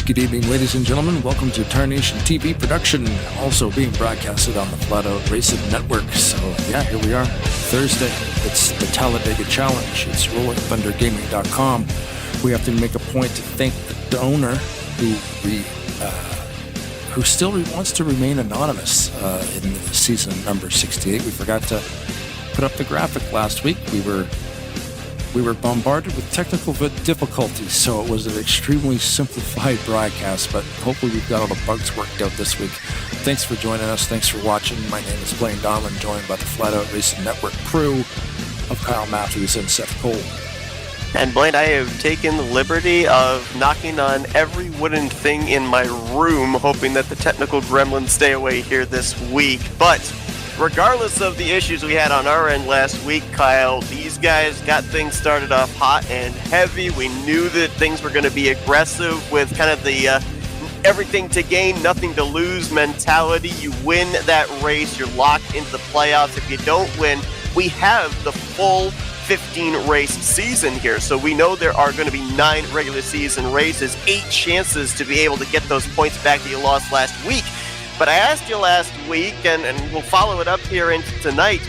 Good evening, ladies and gentlemen. Welcome to Tarnation TV production, also being broadcasted on the Flat Out Racing Network. So, yeah, here we are. Thursday. It's the Talladega Challenge. It's RollingThunderGaming.com. We have to make a point to thank the donor who still wants to remain anonymous in season number 68. We forgot to put up the graphic last week. We were bombarded with technical difficulties, so it was an extremely simplified broadcast, but hopefully we've got all the bugs worked out this week. Thanks for joining us. Thanks for watching. My name is Blaine Donlin, joined by the Flat Out Racing Network crew of Kyle Matthews and Seth Cole. And Blaine, I have taken the liberty of knocking on every wooden thing in my room, hoping that the technical gremlins stay away here this week. But regardless of the issues we had on our end last week, Kyle, these guys got things started off hot and heavy. We knew that things were going to be aggressive with kind of the everything to gain, nothing to lose mentality. You win that race, you're locked into the playoffs. If you don't win, we have the full 15-race season here. So we know there are going to be 9 regular season races, 8 chances to be able to get those points back that you lost last week. But I asked you last week, and we'll follow it up here into tonight,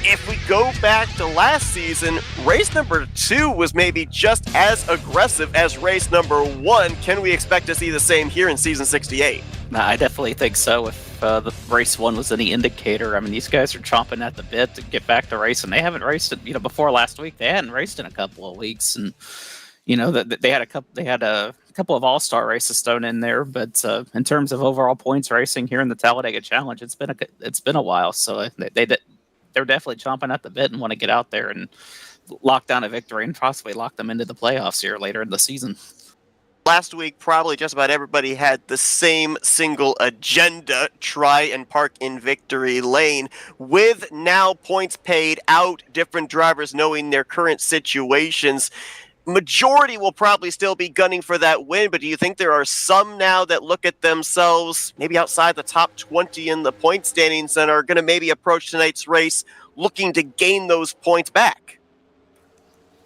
if we go back to last season, race number 2 was maybe just as aggressive as race number 1. Can we expect to see the same here in season 68? I definitely think so. If the race 1 was any indicator, I mean, these guys are chomping at the bit to get back to racing. They haven't raced it, before last week. They hadn't raced in a couple of weeks, and they had a couple of all-star races thrown in there, but in terms of overall points racing here in the Talladega Challenge, it's been a while. So they're definitely chomping at the bit and want to get out there and lock down a victory and possibly lock them into the playoffs here later in the season. Last week, probably just about everybody had the same single agenda, try and park in victory lane. With now points paid out, different drivers knowing their current situations, majority will probably still be gunning for that win, but do you think there are some now that look at themselves maybe outside the top 20 in the point standings and are going to maybe approach tonight's race looking to gain those points back?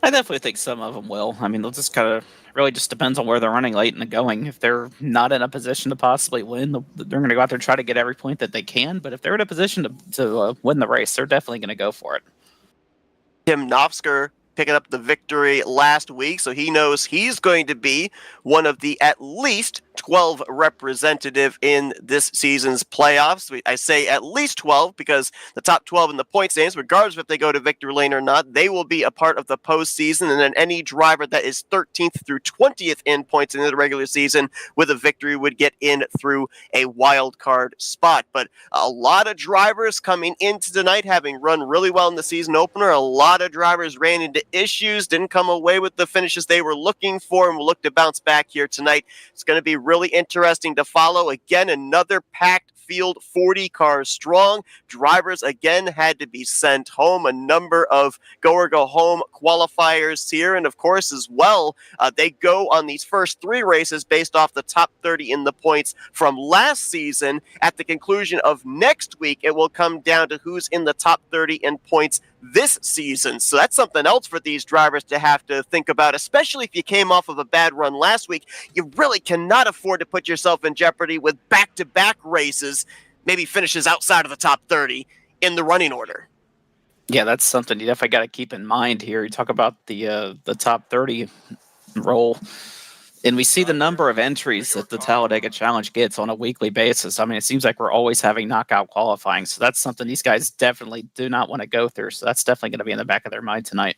I definitely think some of them will. I mean, they'll just kind of really just depends on where they're running late in the going. If they're not in a position to possibly win, they're going to go out there and try to get every point that they can. But if they're in a position to win the race, they're definitely going to go for it. Tim Knopfsker picking up the victory last week, so he knows he's going to be one of the at least 12 representative in this season's playoffs. I say at least 12 because the top 12 in the point standings, regardless of if they go to victory lane or not, they will be a part of the postseason, and then any driver that is 13th through 20th in points in the regular season with a victory would get in through a wild card spot. But a lot of drivers coming into tonight having run really well in the season opener. A lot of drivers ran into issues, didn't come away with the finishes they were looking for, and will look to bounce back here tonight. It's going to be really interesting to follow. Again, another packed field, 40 cars strong. Drivers again had to be sent home. A number of go or go home qualifiers here, and of course as well, they go on these first 3 races based off the top 30 in the points from last season. At the conclusion of next week, it will come down to who's in the top 30 in points this season. So that's something else for these drivers to have to think about, especially if you came off of a bad run last week. You really cannot afford to put yourself in jeopardy with back-to-back races, maybe finishes outside of the top 30 in the running order. Yeah, that's something you definitely got to keep in mind here. You talk about the top 30 roll, and we see the number of entries that the Talladega Challenge gets on a weekly basis. I mean, it seems like we're always having knockout qualifying, so that's something these guys definitely do not want to go through, so that's definitely going to be in the back of their mind tonight.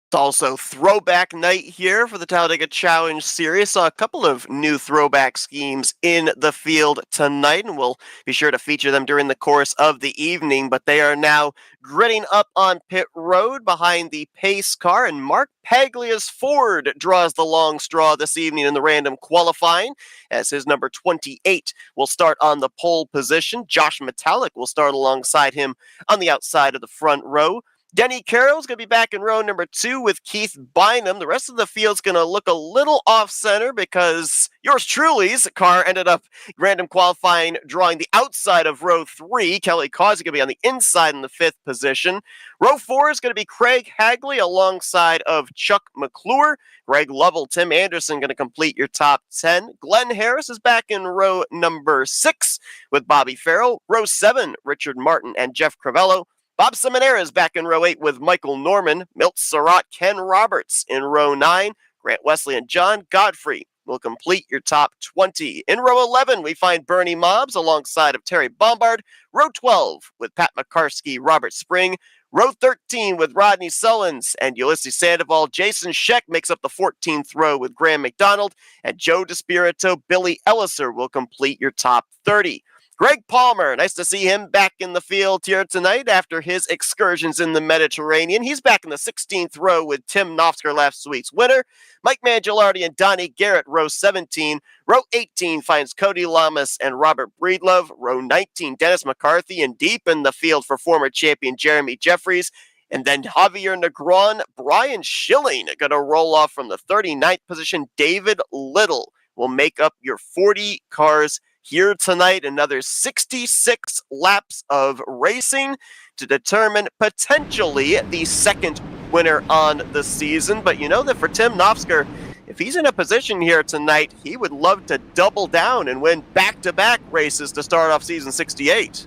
It's also throwback night here for the Talladega Challenge Series. Saw a couple of new throwback schemes in the field tonight, and we'll be sure to feature them during the course of the evening. But they are now gritting up on pit road behind the pace car, and Mark Paglia's Ford draws the long straw this evening in the random qualifying, as his number 28 will start on the pole position. Josh Metallic will start alongside him on the outside of the front row. Denny Carroll's going to be back in row number 2 with Keith Bynum. The rest of the field's going to look a little off-center because yours truly's car ended up random qualifying, drawing the outside of row 3. Kelly Causey going to be on the inside in the 5th position. Row 4 is going to be Craig Hagley alongside of Chuck McClure. Greg Lovell, Tim Anderson going to complete your top 10. Glenn Harris is back in row number 6 with Bobby Farrell. Row 7, Richard Martin and Jeff Crivello. Bob Seminara is back in row 8 with Michael Norman. Milt Surratt, Ken Roberts in row 9. Grant Wesley and John Godfrey will complete your top 20. In row 11, we find Bernie Mobbs alongside of Terry Bombard. Row 12 with Pat McCarskey, Robert Spring. Row 13 with Rodney Sullins and Ulysses Sandoval. Jason Scheck makes up the 14th row with Graham McDonald. And Joe DeSpirito, Billy Elliser will complete your top 30. Greg Palmer, nice to see him back in the field here tonight after his excursions in the Mediterranean. He's back in the 16th row with Tim Nofsker, last week's winner. Mike Mangialardi and Donnie Garrett, row 17. Row 18 finds Cody Lamas and Robert Breedlove. Row 19, Dennis McCarthy, and deep in the field for former champion Jeremy Jeffries. And then Javier Negron, Brian Schilling going to roll off from the 39th position. David Little will make up your 40 cars here tonight. Another 66 laps of racing to determine potentially the second winner on the season. But you know that for Tim Nofsker, if he's in a position here tonight, he would love to double down and win back-to-back races to start off season 68.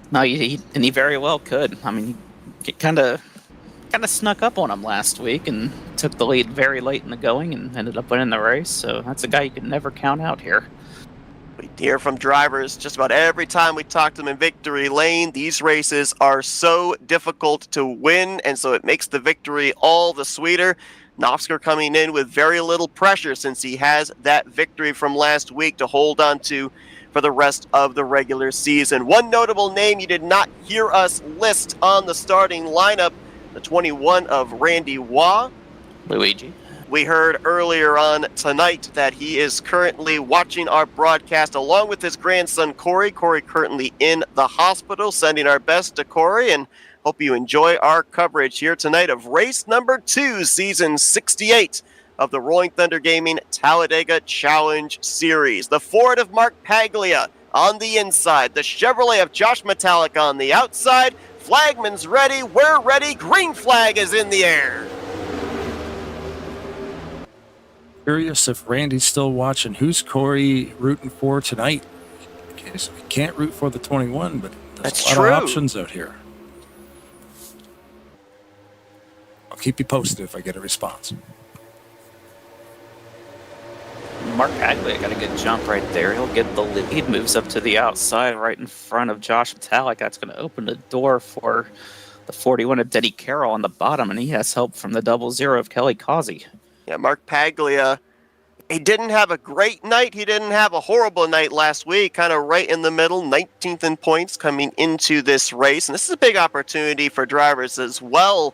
No, he very well could. I mean, he kind of snuck up on him last week and took the lead very late in the going and ended up winning the race. So that's a guy you can never count out here. We hear from drivers just about every time we talk to them in victory lane. These races are so difficult to win, and so it makes the victory all the sweeter. Nofsker coming in with very little pressure since he has that victory from last week to hold on to for the rest of the regular season. One notable name you did not hear us list on the starting lineup, the 21 of Randy Waugh. Luigi. We heard earlier on tonight that he is currently watching our broadcast along with his grandson, Corey. Corey currently in the hospital, sending our best to Corey, and hope you enjoy our coverage here tonight of race number 2, season 68 of the Rolling Thunder Gaming Talladega Challenge Series. The Ford of Mark Paglia on the inside, the Chevrolet of Josh Metallic on the outside. Flagman's ready, we're ready, green flag is in the air. Curious if Randy's still watching. Who's Corey rooting for tonight? Okay, so we can't root for the 21, but there's a lot of options out here. I'll keep you posted if I get a response. Mark Paglia got a good jump right there. He'll get the lead, moves up to the outside right in front of Josh Metallic. That's going to open the door for the 41 of Denny Carroll on the bottom, and he has help from the 00 of Kelly Causey. Yeah, Mark Paglia, he didn't have a great night. He didn't have a horrible night last week, kind of right in the middle, 19th in points coming into this race. And this is a big opportunity for drivers as well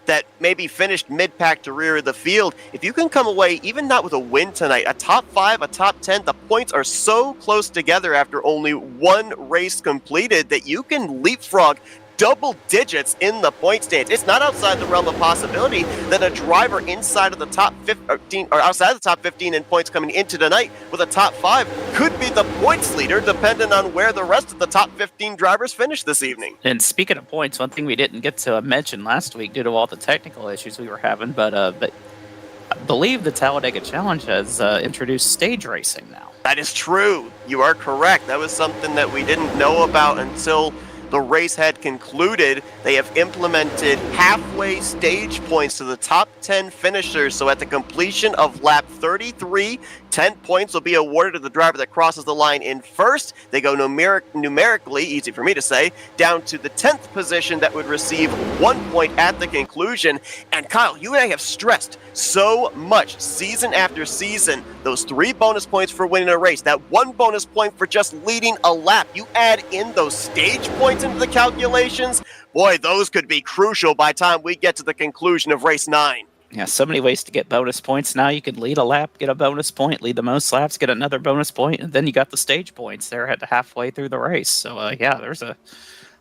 that maybe finished mid-pack to rear of the field. If you can come away, even not with a win tonight, a top 5, a top 10, the points are so close together after only one race completed that you can leapfrog double digits in the point stands. It's not outside the realm of possibility that a driver inside of the top 15 or outside the top 15 in points coming into tonight with a top 5 could be the points leader, depending on where the rest of the top 15 drivers finish this evening. And speaking of points, one thing we didn't get to mention last week due to all the technical issues we were having, but I believe the Talladega Challenge has introduced stage racing now. That is true. You are correct. That was something that we didn't know about until the race had concluded. They have implemented halfway stage points to the top 10 finishers. So at the completion of lap 33, 10 points will be awarded to the driver that crosses the line in first. They go numerically, easy for me to say, down to the 10th position that would receive 1 point at the conclusion. And Kyle, you and I have stressed so much season after season those 3 bonus points for winning a race, that 1 bonus point for just leading a lap. You add in those stage points into the calculations, boy, those could be crucial by the time we get to the conclusion of race 9. Yeah, so many ways to get bonus points now. You could lead a lap, get a bonus point, lead the most laps, get another bonus point, and then you got the stage points there at the halfway through the race. So, yeah, there's a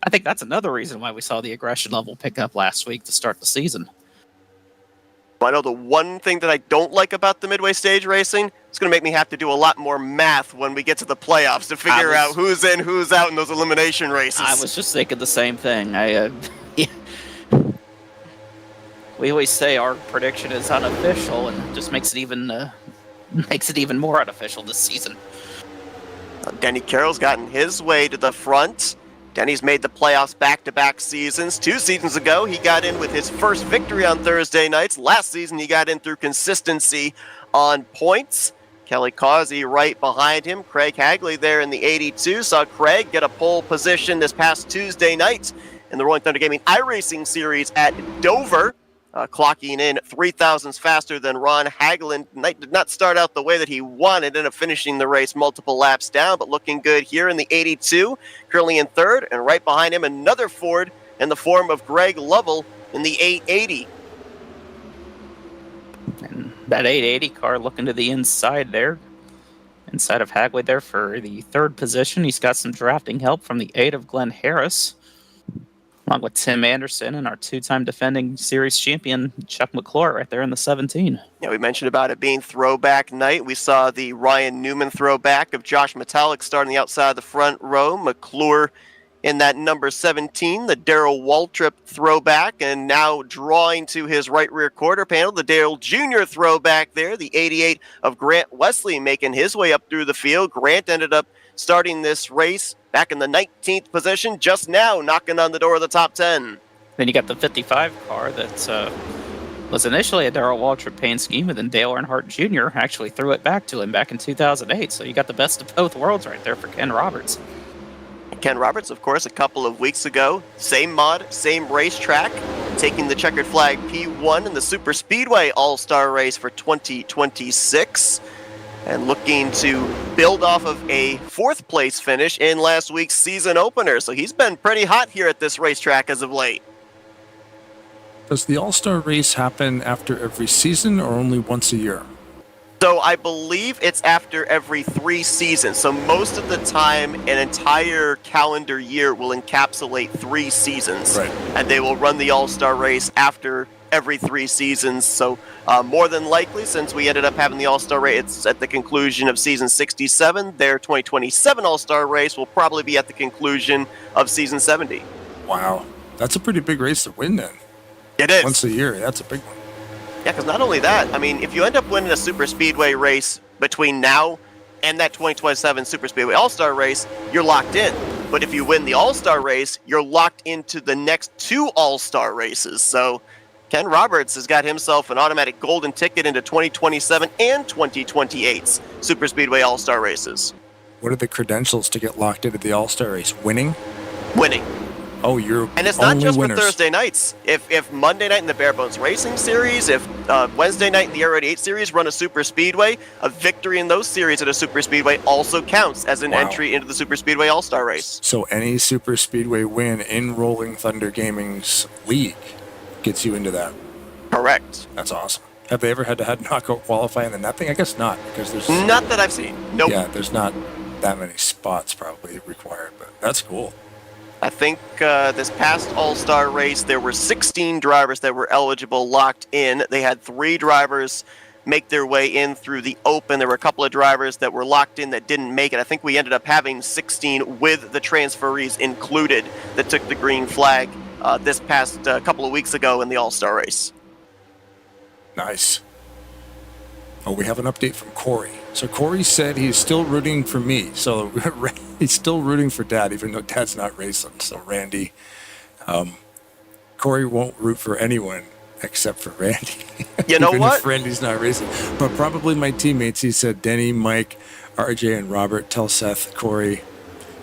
I think that's another reason why we saw the aggression level pick up last week to start the season. I know the one thing that I don't like about the midway stage racing, it's going to make me have to do a lot more math when we get to the playoffs to figure out who's in, who's out in those elimination races. I was just thinking the same thing. We always say our prediction is unofficial, and it just makes it even more unofficial this season. Denny Carroll's gotten his way to the front. Denny's made the playoffs back-to-back seasons. 2 seasons ago, he got in with his first victory on Thursday nights. Last season, he got in through consistency on points. Kelly Causey right behind him. Craig Hagley there in the 82. Saw Craig get a pole position this past Tuesday night in the Rolling Thunder Gaming iRacing Series at Dover. Clocking in 3,000ths faster than Ron Hagelin. Did not start out the way that he wanted, ended up finishing the race multiple laps down, but looking good here in the 82, currently in third, and right behind him another Ford in the form of Greg Lovell in the 880. And that 880 car looking to the inside there, inside of Hagley there for the third position. He's got some drafting help from the 8 of Glenn Harris, along with Tim Anderson and our 2-time defending series champion, Chuck McClure, right there in the 17. Yeah, we mentioned about it being throwback night. We saw the Ryan Newman throwback of Josh Metallic starting the outside of the front row. McClure in that number 17, the Darrell Waltrip throwback, and now drawing to his right rear quarter panel, the Dale Jr. throwback there, the 88 of Grant Wesley making his way up through the field. Grant ended up starting this race back in the 19th position, just now knocking on the door of the top 10. Then you got the 55 car that was initially a Darrell Waltrip paint scheme, and then Dale Earnhardt Jr. actually threw it back to him back in 2008. So you got the best of both worlds right there for Ken Roberts. Ken Roberts, of course, a couple of weeks ago, same mod, same racetrack, taking the checkered flag P1 in the Super Speedway All-Star Race for 2026. And looking to build off of a 4th place finish in last week's season opener. So he's been pretty hot here at this racetrack as of late. Does the All-Star race happen after every season or only once a year? So I believe it's after every 3 seasons. So most of the time, an entire calendar year will encapsulate 3 seasons. Right. And they will run the All-Star race after every 3 seasons. So more than likely, since we ended up having the All-Star race at the conclusion of season 67, their 2027 All-Star race will probably be at the conclusion of season 70. Wow. That's a pretty big race to win then. It is. Once a year, that's a big one. Yeah, because not only that, I mean, if you end up winning a Super Speedway race between now and that 2027 Super Speedway All-Star race, you're locked in. But if you win the All-Star race, you're locked into the next 2 All-Star races. So Ken Roberts has got himself an automatic golden ticket into 2027 and 2028's Super Speedway All-Star races. What are the credentials to get locked into the All-Star race? Winning? Winning. Oh, you're And it's not only just winners. for Thursday nights. If Monday night in the Bare Bones Racing Series, if Wednesday night in the Air 88 Series run a Super Speedway, a victory in those series at a Super Speedway also counts as an entry into the Super Speedway All-Star race. So any Super Speedway win in Rolling Thunder Gaming's league gets you into that. Correct. That's awesome. Have they ever had to knockout qualify in the nothing? I guess not, because there's Not that I've seen. Nope. Yeah, there's not that many spots probably required, but that's cool. I think this past All-Star race, there were 16 drivers that were eligible locked in. They had 3 drivers make their way in through the open. There were a couple of drivers that were locked in that didn't make it. I think we ended up having 16 with the transferees included that took the green flag this past couple of weeks ago in the All-Star race. Nice. Oh, we have an update from Corey. So Corey said he's still rooting for me. So he's still rooting for Dad, even though Dad's not racing. So Randy, Corey won't root for anyone except for Randy. You know even what? If Randy's not racing. But probably my teammates. He said Denny, Mike, RJ, and Robert. Tell Seth Corey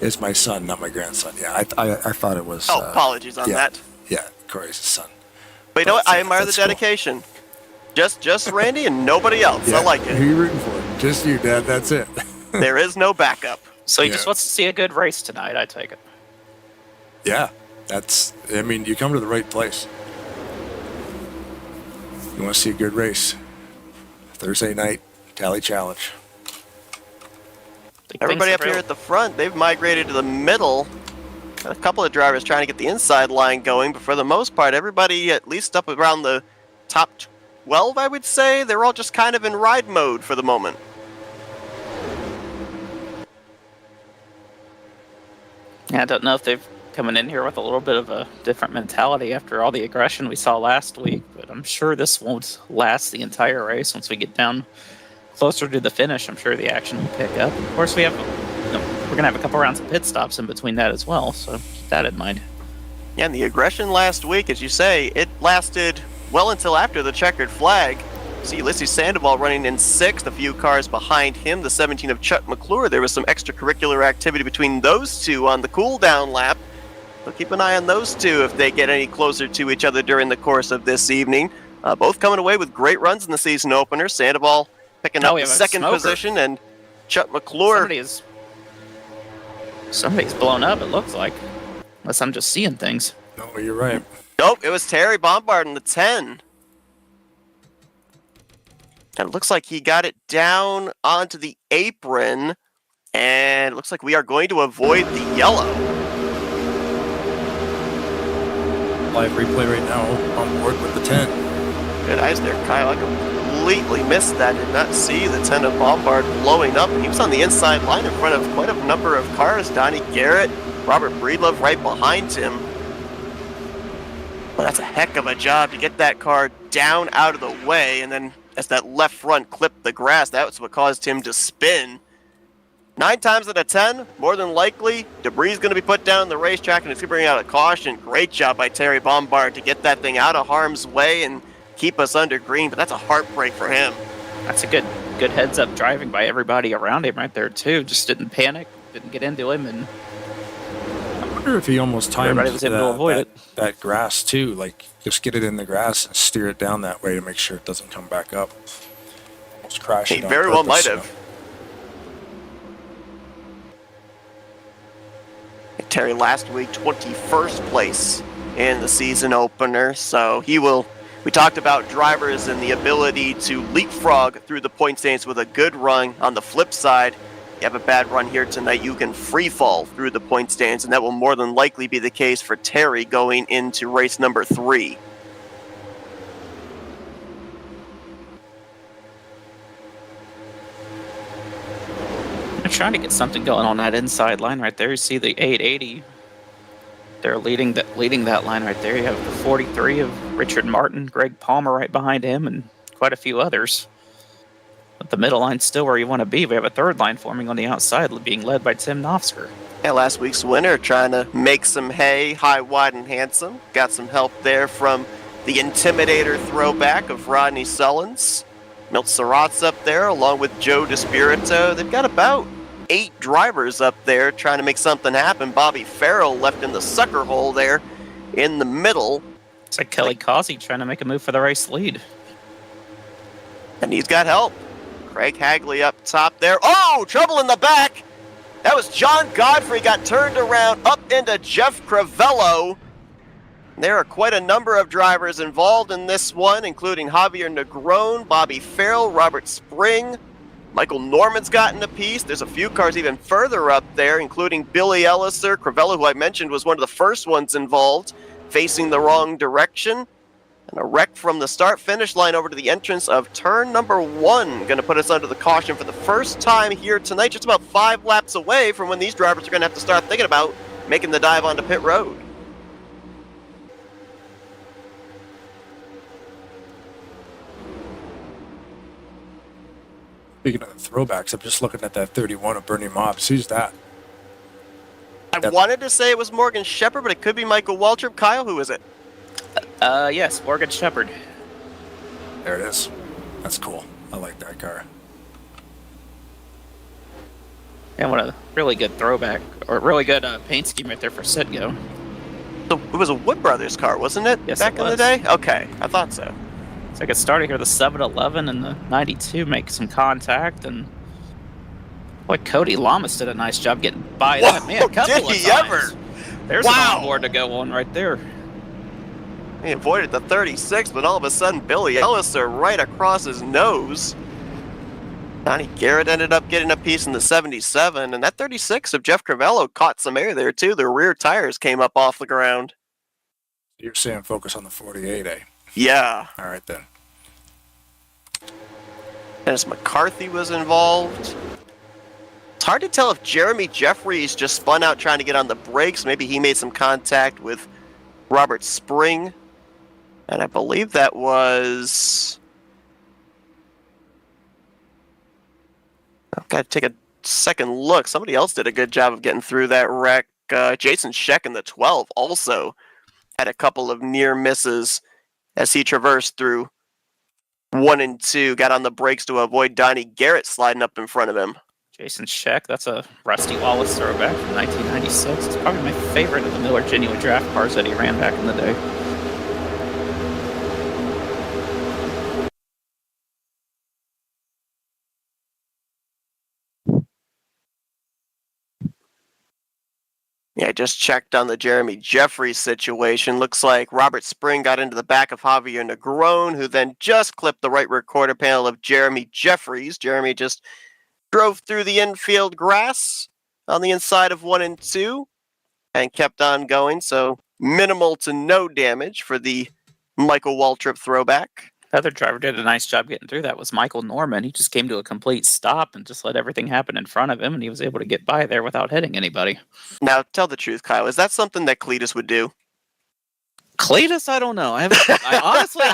is my son, not my grandson. Yeah, I thought it was. Apologies on that. Yeah, Corey's his son. But you know what? I Yeah, admire the that's cool. dedication. Just Randy and nobody else. Yeah, I like who it. are you rooting for? Just you, Dad. That's it. There is no backup. So he Yeah. just wants to see a good race tonight, I take it. Yeah, I mean, you come to the right place. You want to see a good race. Thursday night, Tally Challenge. Think Everybody things up here are at the front, they've migrated to the middle. A couple of drivers trying to get the inside line going, but for the most part, everybody at least up around the top 12, I would say, they're all just kind of in ride mode for the moment. Yeah, I don't know if they've coming in here with a little bit of a different mentality after all the aggression we saw last week, but I'm sure this won't last the entire race. Once we get down closer to the finish, I'm sure the action will pick up. Of course, we're going to have a couple rounds of pit stops in between that as well, so keep that in mind. Yeah, and the aggression last week, as you say, it lasted well until after the checkered flag. See Ulysses Sandoval running in 6th, a few cars behind him, the 17 of Chuck McClure. There was some extracurricular activity between those two on the cool-down lap. So keep an eye on those two if they get any closer to each other during the course of this evening. Both coming away with great runs in the season opener. Sandoval picking up the second position, and Chuck McClure. Somebody's blown up, it looks like. Unless I'm just seeing things. No, you're right. Nope, it was Terry Bombard in the 10. And it looks like he got it down onto the apron, and it looks like we are going to avoid the yellow. Live replay right now on board with the 10. Good eyes there, Kyle. I completely missed that. Did not see the 10 of Bombard blowing up. He was on the inside line in front of quite a number of cars. Donnie Garrett, Robert Breedlove right behind him. Well, that's a heck of a job to get that car down out of the way, and then as that left front clipped the grass, that's what caused him to spin. 9 times out of 10, more than likely, debris is going to be put down on the racetrack, and it's going to bring out a caution. Great job by Terry Bombard to get that thing out of harm's way and keep us under green, but that's a heartbreak for him. That's a good heads-up driving by everybody around him right there, too. Just didn't panic, didn't get into him, and I wonder if he almost timed everybody was able to avoid that grass, too. Like, just get it in the grass and steer it down that way to make sure it doesn't come back up. Almost crash it. He very well might have. Terry last week, 21st place in the season opener, so he will. We talked about drivers and the ability to leapfrog through the point standings with a good run. On the flip side, you have a bad run here tonight, you can free fall through the point stands, and that will more than likely be the case for Terry going into race number 3. They're trying to get something going on that inside line right there. You see the 880. They're leading that line right there. You have the 43 of Richard Martin, Greg Palmer right behind him, and quite a few others. But the middle line's still where you want to be. We have a third line forming on the outside, being led by Tim Nofsker. Yeah, last week's winner trying to make some hay, high, wide, and handsome. Got some help there from the Intimidator throwback of Rodney Sullins. Milt Surratt's up there along with Joe DeSpirito. They've got about 8 drivers up there trying to make something happen. Bobby Farrell left in the sucker hole there in the middle. It's like Kelly Causey trying to make a move for the race lead. And he's got help. Craig Hagley up top there. Oh, trouble in the back. That was John Godfrey got turned around up into Jeff Crivello. There are quite a number of drivers involved in this one, including Javier Negron, Bobby Farrell, Robert Spring. Michael Norman's gotten a piece. There's a few cars even further up there, including Billy Elliser. Crivello, who I mentioned, was one of the first ones involved, facing the wrong direction. And a wreck from the start-finish line over to the entrance of turn number 1. Going to put us under the caution for the first time here tonight, just about 5 laps away from when these drivers are going to have to start thinking about making the dive onto pit road. Speaking of the throwbacks, I'm just looking at that 31 of Bernie Mobbs. Who's that? I wanted to say it was Morgan Shepherd, but it could be Michael Waltrip. Kyle, who is it? Yes, Morgan Shepherd. There it is. That's cool. I like that car. And what a really good throwback, or really good paint scheme right there for Sitgo. So it was a Wood Brothers car, wasn't it? Yes, back it in the was. day? Okay, I thought so. So I get started here, the 711 and the 92 make some contact, and boy, Cody Lamas did a nice job getting by that. Man, a couple did of he times. ever? There's an onboard to go on right there. He avoided the 36, but all of a sudden Billy Elliser right across his nose. Donnie Garrett ended up getting a piece in the 77, and that 36 of Jeff Crivello caught some air there too. The rear tires came up off the ground. You're saying focus on the 48, eh? Yeah. All right, then. Dennis McCarthy was involved. It's hard to tell if Jeremy Jeffries just spun out trying to get on the brakes. Maybe he made some contact with Robert Spring. And I believe that was... I've got to take a second look. Somebody else did a good job of getting through that wreck. Jason Scheck in the 12 also had a couple of near misses as he traversed through 1 and 2, got on the brakes to avoid Donnie Garrett sliding up in front of him. Jason Scheck, that's a Rusty Wallace throwback from 1996. It's probably my favorite of the Miller Genuine draft cars that he ran back in the day. Yeah, I just checked on the Jeremy Jeffries situation. Looks like Robert Spring got into the back of Javier Negron, who then just clipped the right rear quarter panel of Jeremy Jeffries. Jeremy just drove through the infield grass on the inside of 1 and 2 and kept on going, so minimal to no damage for the Michael Waltrip throwback. The other driver did a nice job getting through that was Michael Norman. He just came to a complete stop and just let everything happen in front of him, and he was able to get by there without hitting anybody. Now, tell the truth, Kyle. Is that something that Cletus would do? Cletus, I don't know. I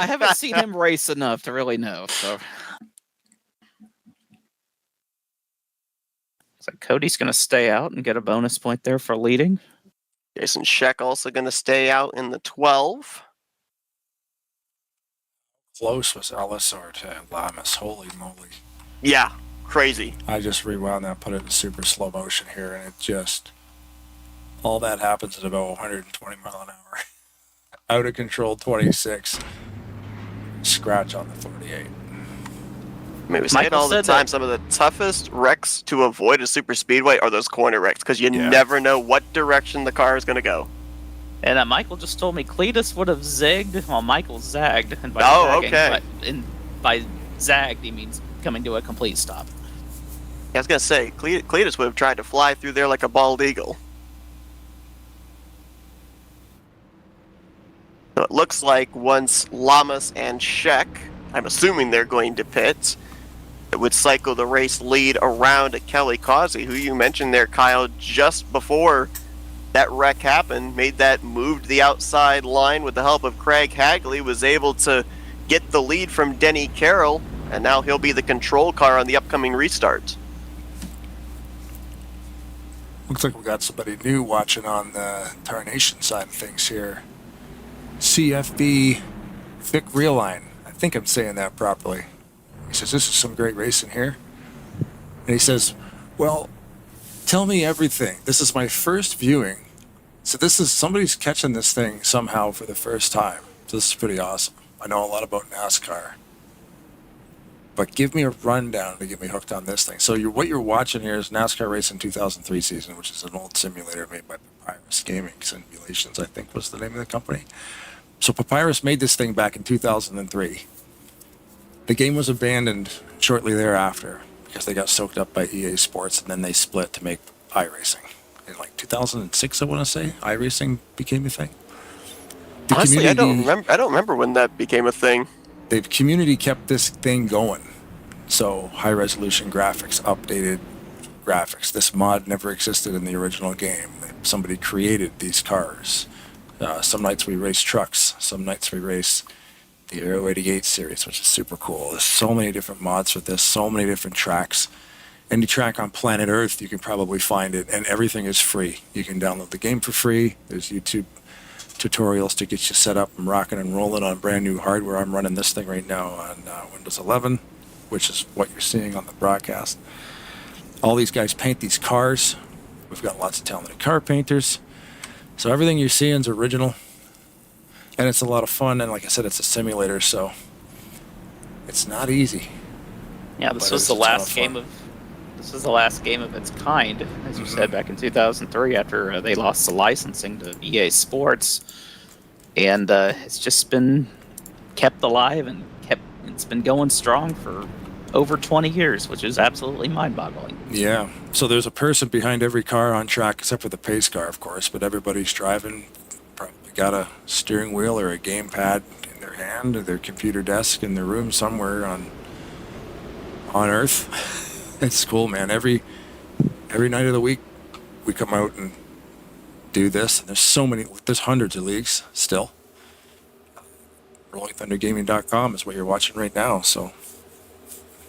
haven't seen him race enough to really know. So, looks like Cody's going to stay out and get a bonus point there for leading. Jason Scheck also going to stay out in the 12. Close was Alisar to Lamas. Holy moly. Yeah, crazy. I just rewound that, put it in super slow motion here, and it just... all that happens at about 120 mile an hour. Out of control 26. Scratch on the 48. I mean, we say it all the time. Some of the toughest wrecks to avoid a super speedway are those corner wrecks, because you never know what direction the car is going to go. And Michael just told me Cletus would have zigged while Michael zagged. And by by zagged, he means coming to a complete stop. I was going to say, Cletus would have tried to fly through there like a bald eagle. So it looks like once Lamas and Scheck, I'm assuming they're going to pit, it would cycle the race lead around Kelly Causey, who you mentioned there, Kyle, just before that wreck happened, made that move to the outside line with the help of Craig Hagley, was able to get the lead from Denny Carroll, and now he'll be the control car on the upcoming restart. Looks like we got somebody new watching on the Tarnation side of things here. CFB Vic Realine. I think I'm saying that properly. He says, this is some great racing here. And he says, well, tell me everything. This is my first viewing. So this is, somebody's catching this thing somehow for the first time. So this is pretty awesome. I know a lot about NASCAR. But give me a rundown to get me hooked on this thing. So what you're watching here is NASCAR Racing 2003 season, which is an old simulator made by Papyrus Gaming Simulations, I think was the name of the company. So Papyrus made this thing back in 2003. The game was abandoned shortly thereafter because they got soaked up by EA Sports, and then they split to make iRacing. In like 2006, I want to say, iRacing became a thing. Honestly, I don't remember when that became a thing. The community kept this thing going. So high resolution graphics, updated graphics. This mod never existed in the original game. Somebody created these cars. Some nights we race trucks. Some nights we race the Aero 88 series, which is super cool. There's so many different mods for this, so many different tracks. Any track on planet Earth, you can probably find it, and everything is free. You can download the game for free. There's YouTube tutorials to get you set up and rocking and rolling on brand new hardware. I'm running this thing right now on Windows 11, which is what you're seeing on the broadcast. All these guys paint these cars. We've got lots of talented car painters. So everything you're seeing is original. And it's a lot of fun, and like I said, it's a simulator, so it's not easy. Yeah, this was the last game of its kind, as you said, back in 2003 after they lost the licensing to EA Sports. And it's just been kept alive and it's been going strong for over 20 years, which is absolutely mind-boggling. Yeah. So there's a person behind every car on track, except for the pace car, of course, but everybody's driving, probably got a steering wheel or a gamepad in their hand or their computer desk in their room somewhere on Earth. It's cool, man. Every night of the week, we come out and do this. And there's hundreds of leagues still. RollingThunderGaming.com is what you're watching right now. So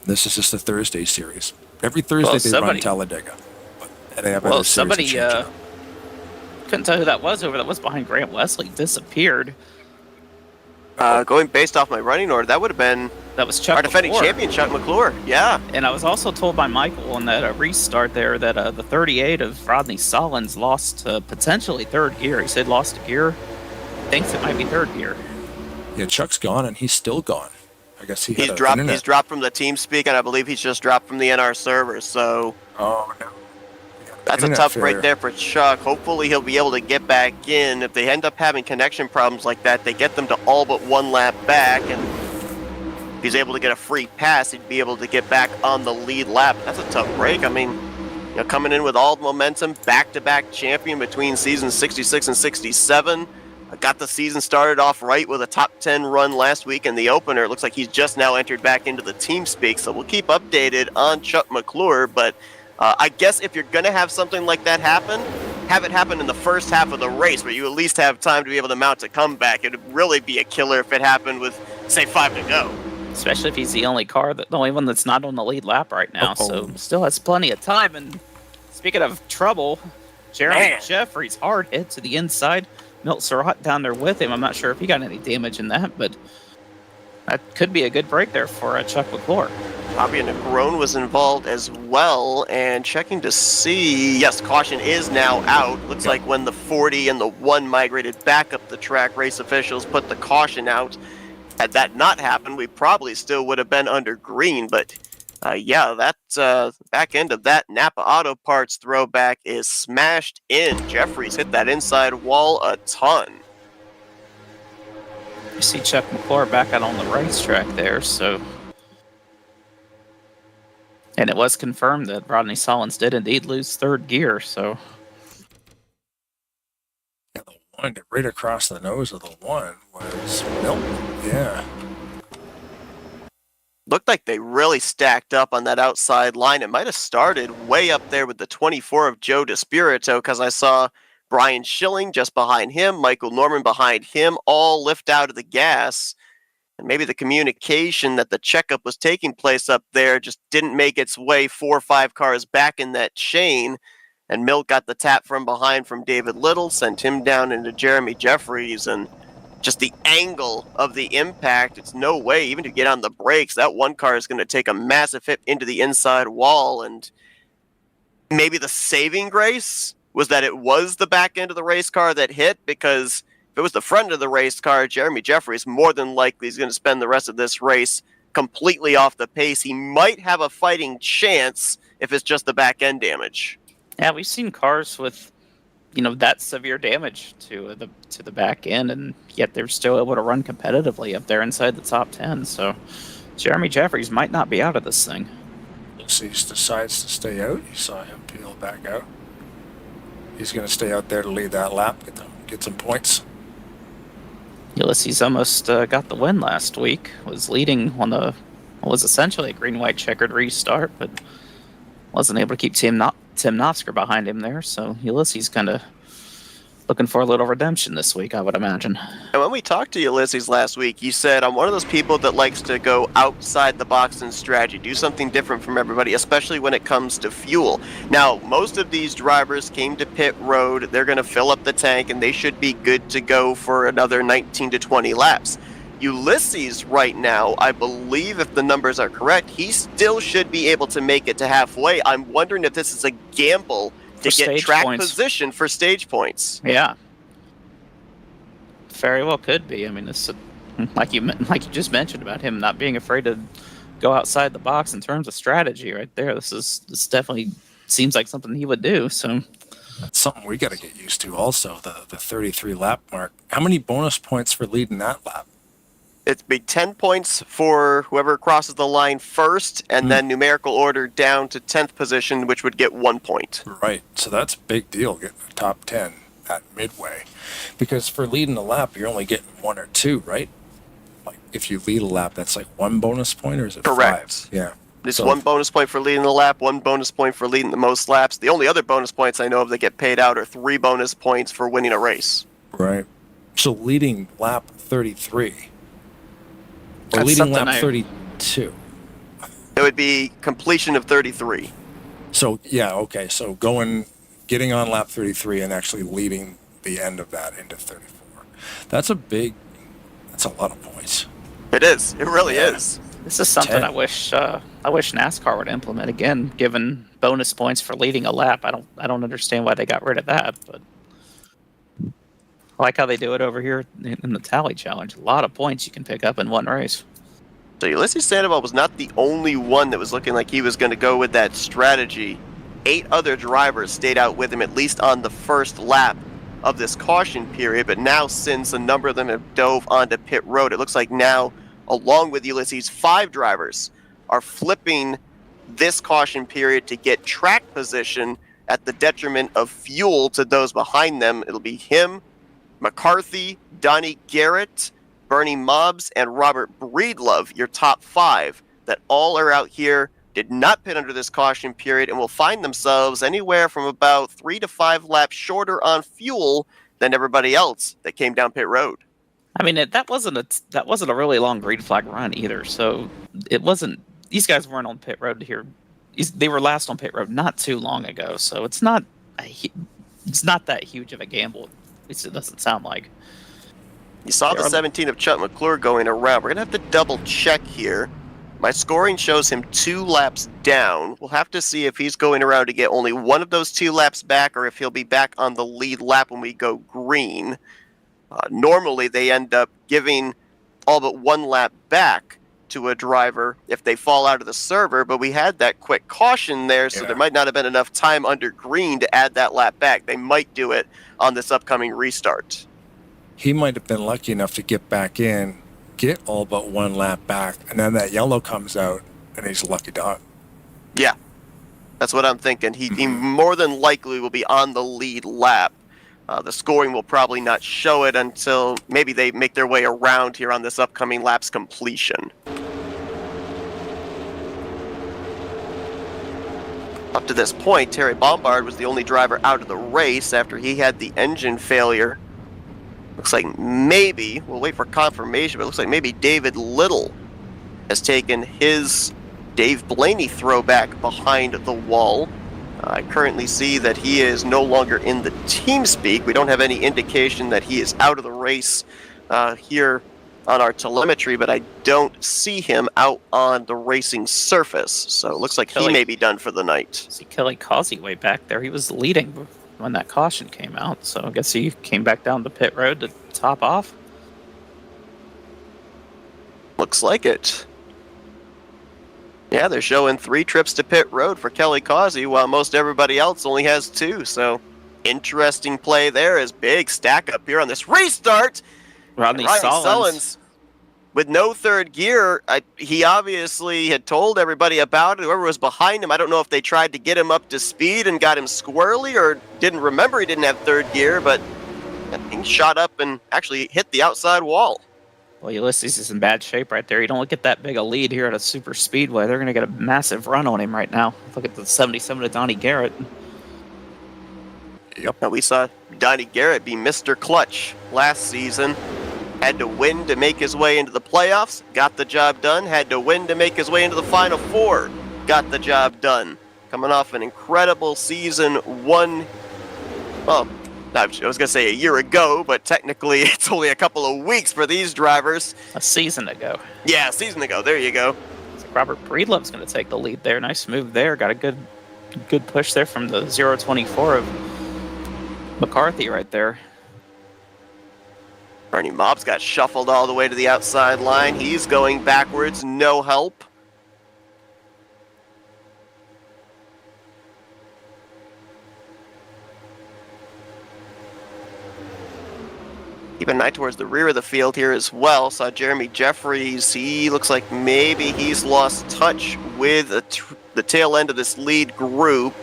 this is just a Thursday series. Every Thursday they run Talladega. But they have other somebody series that change couldn't tell who that was behind Grant Wesley. Disappeared. Going based off my running order, that would have been That was Chuck our defending McClure. champion, Chuck McClure. Yeah. And I was also told by Michael on that restart there that the 38 of Rodney Sollins lost potentially third gear. He said lost a gear. Thinks it might be third gear. Yeah, Chuck's gone, and he's still gone. I guess He's dropped from the TeamSpeak, and I believe he's just dropped from the NR server. So Oh, no. that's a tough break there for Chuck. Hopefully he'll be able to get back in. If they end up having connection problems like that, they get them to all but one lap back, and if he's able to get a free pass, he'd be able to get back on the lead lap. That's a tough break. I mean, coming in with all the momentum, back-to-back champion between seasons 66 and 67. Got the season started off right with a top 10 run last week in the opener. It looks like he's just now entered back into the TeamSpeak, so we'll keep updated on Chuck McClure. But I guess if you're going to have something like that happen, have it happen in the first half of the race where you at least have time to be able to mount a comeback. It would really be a killer if it happened with, say, 5 to go. Especially if he's the only one that's not on the lead lap right now. So still has plenty of time. And speaking of trouble, Jeremy Jeffries hard hit to the inside. Milt Surratt down there with him. I'm not sure if he got any damage in that, but that could be a good break there for Chuck McClure. Fabio Negron was involved as well, and checking to see, yes, caution is now out. Looks like when the 40 and the 1 migrated back up the track, race officials put the caution out. Had that not happened, we probably still would have been under green, but that back end of that Napa Auto Parts throwback is smashed in. Jeffries hit that inside wall a ton. You see Chuck McClure back out on the racetrack there, so. And it was confirmed that Rodney Sollins did indeed lose third gear, so. Yeah, the one right across the nose of the one was Milton. Yeah. Looked like they really stacked up on that outside line. It might have started way up there with the 24 of Joe DeSpirito, because I saw Brian Schilling just behind him, Michael Norman behind him, all lift out of the gas. And maybe the communication that the checkup was taking place up there just didn't make its way 4 or 5 cars back in that chain. And Milt got the tap from behind from David Little, sent him down into Jeremy Jeffries, and just the angle of the impact, it's no way even to get on the brakes. That one car is going to take a massive hit into the inside wall, and maybe the saving grace was that it was the back end of the race car that hit, because if it was the front of the race car, Jeremy Jeffries more than likely is going to spend the rest of this race completely off the pace. He might have a fighting chance if it's just the back end damage. Yeah, we've seen cars with that severe damage to the back end, and yet they're still able to run competitively up there inside the top 10. So Jeremy Jeffries might not be out of this thing. Ulysses decides to stay out. You saw him peel back out. He's going to stay out there to lead that lap, get some points. Ulysses almost got the win last week. Was leading on what was essentially a green-white checkered restart, but wasn't able to keep Tim Nofsker behind him there. So Ulysses kind of looking for a little redemption this week, I would imagine. And when we talked to Ulysses last week, you said, I'm one of those people that likes to go outside the box in strategy, do something different from everybody, especially when it comes to fuel. Now, most of these drivers came to pit road. They're going to fill up the tank, and they should be good to go for another 19 to 20 laps. Ulysses right now, I believe if the numbers are correct, he still should be able to make it to halfway. I'm wondering if this is a gamble to get track position for stage points. Yeah. Very well could be. I mean, this, like you just mentioned about him not being afraid to go outside the box in terms of strategy right there. This definitely seems like something he would do. So that's something we got to get used to also, the 33 lap mark. How many bonus points for leading that lap? It'd be 10 points for whoever crosses the line first, and then numerical order down to 10th position, which would get 1 point. Right. So that's a big deal, getting a top 10 at midway. Because for leading a lap, you're only getting 1 or 2, right? Like if you lead a lap, that's like 1 bonus point, or is it Correct. 5? Yeah. It's So- 1 bonus point for leading the lap, 1 bonus point for leading the most laps. The only other bonus points I know of that get paid out are 3 bonus points for winning a race. Right. So leading lap 33. Or That's leading something lap 32. It would be completion of 33. So, yeah, okay. So getting on lap 33 and actually leading the end of that into 34. That's a lot of points. It is. It really Yeah. is. This is something 10. I wish NASCAR would implement again, given bonus points for leading a lap. I don't understand why they got rid of that, but I like how they do it over here in the Tally Challenge. A lot of points you can pick up in one race. So Ulysses Sandoval was not the only one that was looking like he was going to go with that strategy. 8 other drivers stayed out with him, at least on the first lap of this caution period. But now, since a number of them have dove onto pit road, it looks like now, along with Ulysses, 5 drivers are flipping this caution period to get track position at the detriment of fuel to those behind them. It'll be him, McCarthy, Donnie Garrett, Bernie Mobbs, and Robert Breedlove, your top 5 that all are out here, did not pit under this caution period, and will find themselves anywhere from about 3 to 5 laps shorter on fuel than everybody else that came down pit road. I mean, that wasn't a really long green flag run either. So it wasn't. These guys weren't on pit road here. They were last on pit road not too long ago. So it's not that huge of a gamble. At least it doesn't sound like. You saw the 17 of Chuck McClure going around. We're going to have to double check here. My scoring shows him 2 laps down. We'll have to see if he's going around to get only one of those 2 laps back, or if he'll be back on the lead lap when we go green. Normally, they end up giving all but 1 lap back to a driver if they fall out of the server, but we had that quick caution there, so there might not have been enough time under green to add that lap back. They might do it on this upcoming restart. He might have been lucky enough to get back in, get all but 1 lap back, and then that yellow comes out, and he's a lucky dog. Yeah, that's what I'm thinking. He more than likely will be on the lead lap. The scoring will probably not show it until maybe they make their way around here on this upcoming lap's completion. Up to this point, Terry Bombard was the only driver out of the race after he had the engine failure. Looks like maybe, we'll wait for confirmation, but it looks like maybe David Little has taken his Dave Blaney throwback behind the wall. I currently see that he is no longer in the team speak. We don't have any indication that he is out of the race here on our telemetry, but I don't see him out on the racing surface. So it looks like he may be done for the night. See Kelly Causey way back there. He was leading when that caution came out, so I guess he came back down the pit road to top off. Looks like it. Yeah, they're showing 3 trips to pit road for Kelly Causey, while most everybody else only has 2. So, interesting play there. Is big stack up here on this restart. Rodney Sullins, with no 3rd gear, he obviously had told everybody about it. Whoever was behind him, I don't know if they tried to get him up to speed and got him squirrely, or didn't remember he didn't have 3rd gear, but he shot up and actually hit the outside wall. Well, Ulysses is in bad shape right there. You don't get that big a lead here at a super speedway. They're going to get a massive run on him right now. Look at the 77 of Donnie Garrett. Yep. Now we saw Donnie Garrett be Mr. Clutch last season. Had to win to make his way into the playoffs. Got the job done. Had to win to make his way into the Final Four. Got the job done. Coming off an incredible season. I was going to say a year ago, but technically it's only a couple of weeks for these drivers. A season ago. Yeah, a season ago. There you go. Robert Breedlove's going to take the lead there. Nice move there. Got a good push there from the 024 of McCarthy right there. Bernie Mobbs got shuffled all the way to the outside line. He's going backwards. No help. Keep an eye towards the rear of the field here as well. Saw Jeremy Jeffries. He looks like maybe he's lost touch with the tail end of this lead group.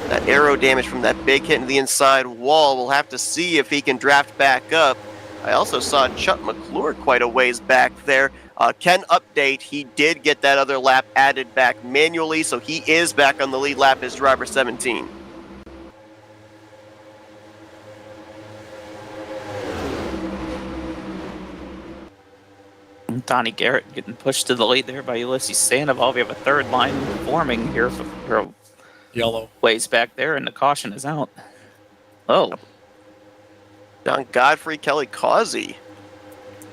That aero damage from that big hit into the inside wall. We'll have to see if he can draft back up. I also saw Chuck McClure quite a ways back there. Ken update, he did get that other lap added back manually, so he is back on the lead lap as driver 17. Donnie Garrett getting pushed to the lead there by Ulysses Sandoval. We have a third line forming here for Yellow. ways back there, and the caution is out. Oh. John Godfrey, Kelly Causey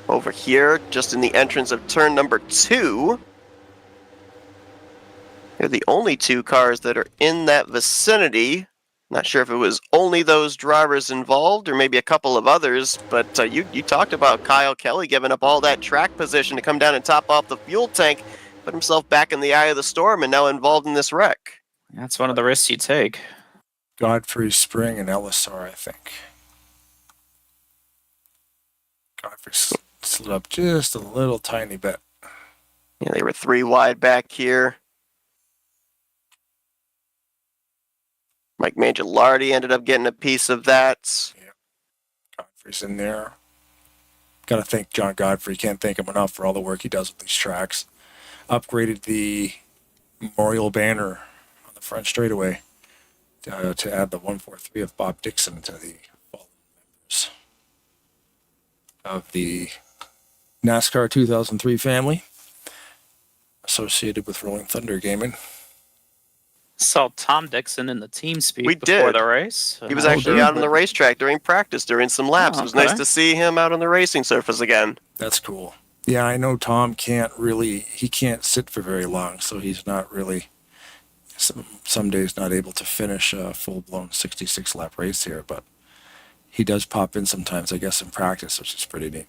over here, just in the entrance of turn number 2. They're the only 2 cars that are in that vicinity. Not sure if it was only those drivers involved or maybe a couple of others, but you talked about Kyle Kelly giving up all that track position to come down and top off the fuel tank, put himself back in the eye of the storm, and now involved in this wreck. That's one of the risks you take. Godfrey, Spring, and Ellisar, I think. Godfrey slid up just a little tiny bit. Yeah, they were 3 wide back here. Mike Mangialardi ended up getting a piece of that. Yeah. Godfrey's in there. Got to thank John Godfrey. Can't thank him enough for all the work he does with these tracks. Upgraded the memorial banner on the front straightaway to add the 143 of Bob Dixon to the fallen members of the NASCAR 2003 family associated with Rolling Thunder Gaming. Saw Tom Dixon in the team speak We before did. the race. He was actually out on the racetrack during practice, during some laps. Oh, It was nice okay. to see him out on the racing surface again. That's cool. Yeah, I know Tom can't sit for very long, so he's not really, some days not able to finish a full-blown 66-lap race here, but he does pop in sometimes, I guess, in practice, which is pretty neat.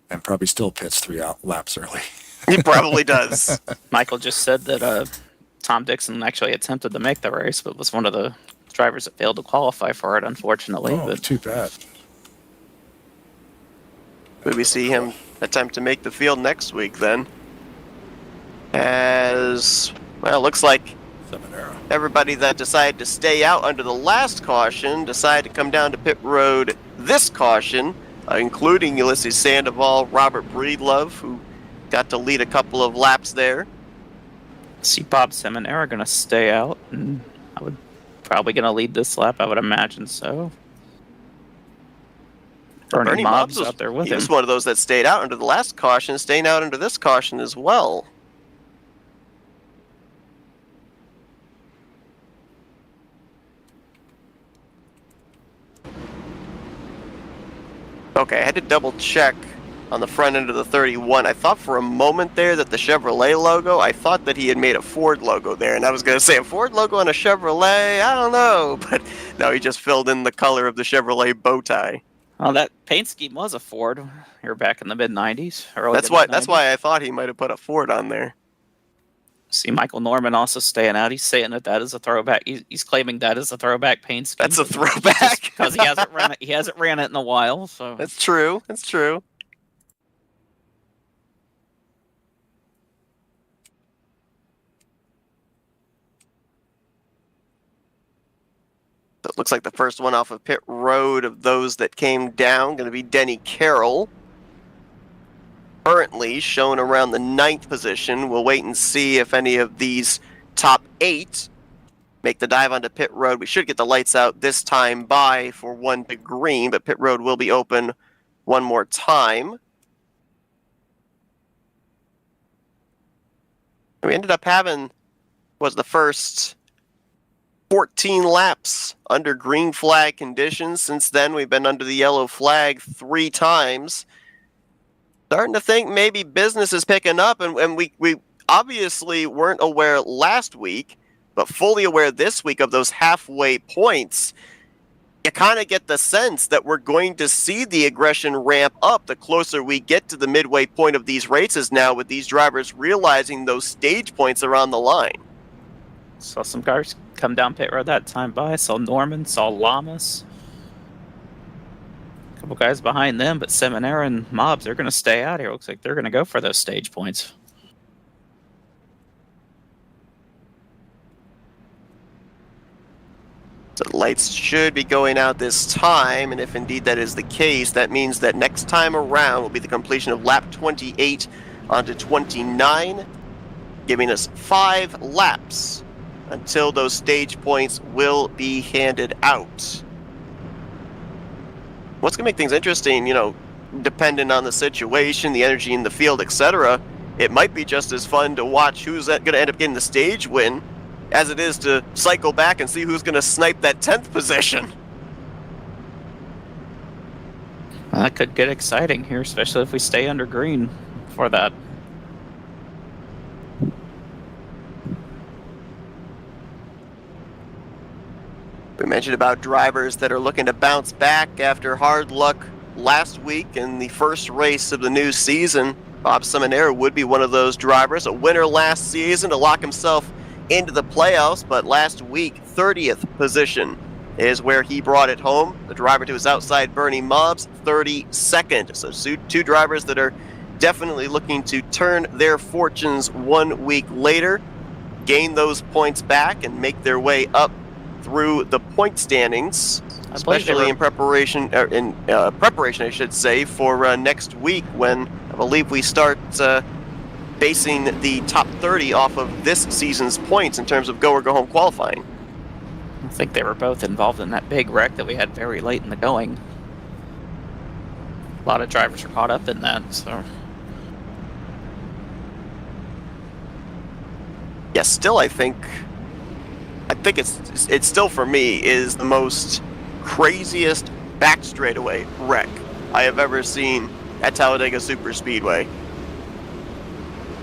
And probably still pits 3 laps early. He probably does. Michael just said that Tom Dixon actually attempted to make the race, but was one of the drivers that failed to qualify for it, unfortunately. Oh, But too bad. Would we see him attempt to make the field next week then? As, well, looks like Seminara. everybody that decided to stay out under the last caution decided to come down to pit road this caution, including Ulysses Sandoval, Robert Breedlove, who got to lead a couple of laps there. see Bob Seminara going to stay out, and I would probably going to lead this lap. I would imagine so. Bernie Mobbs out there with he him. was one of those that stayed out under the last caution, staying out under this caution as well. Okay, I had to double check on the front end of the 31. I thought for a moment there that the Chevrolet logo, I thought that he had made a Ford logo there, and I was going to say a Ford logo on a Chevrolet, I don't know, but no, he just filled in the color of the Chevrolet bow tie. Oh, that paint scheme was a Ford. You're back in the mid-90s. That's why I thought he might have put a Ford on there. See Michael Norman also staying out. He's saying that is a throwback. He's claiming that is a throwback paint scheme. That's a throwback. Because he hasn't ran it. He hasn't ran it in a while. So That's true. That's true. So it looks like the first one off of pit road of those that came down going to be Denny Carroll. Currently shown around the 9th position. We'll wait and see if any of these top 8 make the dive onto pit road. We should get the lights out this time by for 1 to green, but pit road will be open one more time. We ended up having, was the first 14 laps under green flag conditions. Since then, we've been under the yellow flag 3 times. Starting to think maybe business is picking up, and we obviously weren't aware last week, but fully aware this week of those halfway points. You kind of get the sense that we're going to see the aggression ramp up the closer we get to the midway point of these races now, with these drivers realizing those stage points are on the line. some cars come down pit road that time by. Saw Norman, saw Lamas. A couple guys behind them, but Seminara and Mobs, they're going to stay out here. Looks like they're going to go for those stage points. So the lights should be going out this time, and if indeed that is the case, that means that next time around will be the completion of lap 28 onto 29, giving us 5 laps until those stage points will be handed out. What's going to make things interesting, dependent on the situation, the energy in the field, etc., it might be just as fun to watch who's going to end up getting the stage win as it is to cycle back and see who's going to snipe that 10th position. Well, that could get exciting here, especially if we stay under green for that. We mentioned about drivers that are looking to bounce back after hard luck last week in the first race of the new season. Bob Seminara would be one of those drivers, a winner last season to lock himself into the playoffs, but last week, 30th position is where he brought it home. The driver to his outside, Bernie Mobs, 32nd. So 2 drivers that are definitely looking to turn their fortunes 1 week later, gain those points back, and make their way up through the point standings, especially in preparation, I should say, for next week when I believe we start basing the top 30 off of this season's points in terms of go or go home qualifying. I think they were both involved in that big wreck that we had very late in the going. A lot of drivers are caught up in that, so. Yeah, still I think it's still for me is the most craziest back straightaway wreck I have ever seen at Talladega Superspeedway.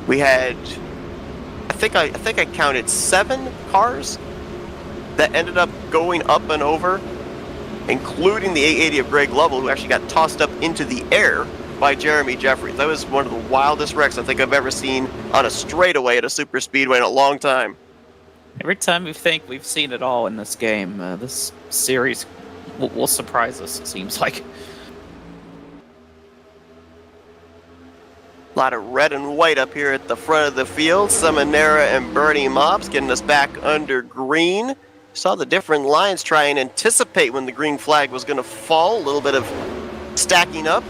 We had, I think I counted 7 cars that ended up going up and over, including the 880 of Greg Lovell, who actually got tossed up into the air by Jeremy Jeffries. That was one of the wildest wrecks I think I've ever seen on a straightaway at a superspeedway in a long time. Every time we think we've seen it all in this game, this series will surprise us, it seems like. A lot of red and white up here at the front of the field. Seminara and Bernie Mobs getting us back under green. Saw the different lines try and anticipate when the green flag was going to fall. A little bit of stacking up.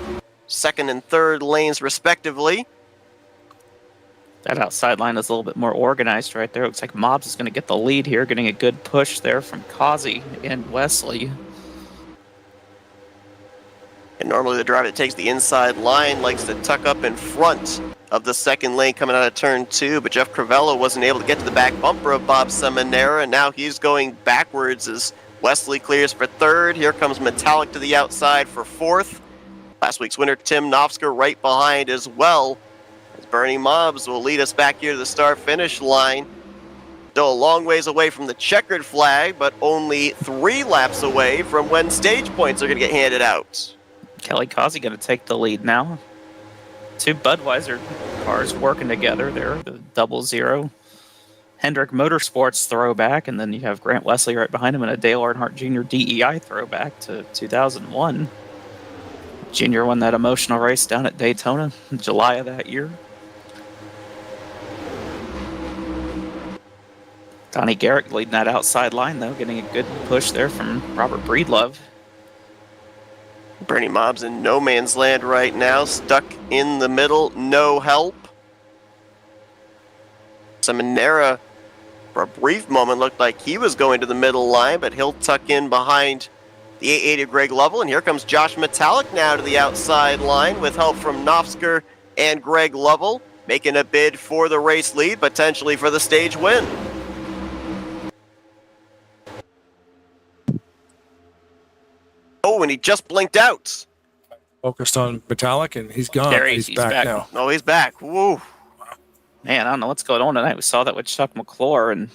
Second and third lanes respectively. That outside line is a little bit more organized right there. Looks like Mobs is going to get the lead here, getting a good push there from Kazi and Wesley. And normally the driver that takes the inside line likes to tuck up in front of the second lane coming out of turn 2, but Jeff Crivello wasn't able to get to the back bumper of Bob Seminara, and now he's going backwards as Wesley clears for third. Here comes Metallic to the outside for fourth. Last week's winner, Tim Nofsker, right behind as well, as Bernie Mobs will lead us back here to the start-finish line. Still a long ways away from the checkered flag, but only 3 laps away from when stage points are going to get handed out. Kelly Kazi going to take the lead now. 2 Budweiser cars working together there, the 00. Hendrick Motorsports throwback, and then you have Grant Wesley right behind him and a Dale Earnhardt Jr. DEI throwback to 2001. Junior won that emotional race down at Daytona in July of that year. Donnie Garrett leading that outside line, though, getting a good push there from Robert Breedlove. Bernie Mobs in no man's land right now, stuck in the middle, no help. Seminara, for a brief moment, looked like he was going to the middle line, but he'll tuck in behind the 880 of Greg Lovell, and here comes Josh Metallic now to the outside line with help from Nofsker and Greg Lovell, making a bid for the race lead, potentially for the stage win. Oh, and he just blinked out. Focused on Metallic, and he's gone. There he's back now. Oh, he's back. Woo. Man, I don't know what's going on tonight. We saw that with Chuck McClure, and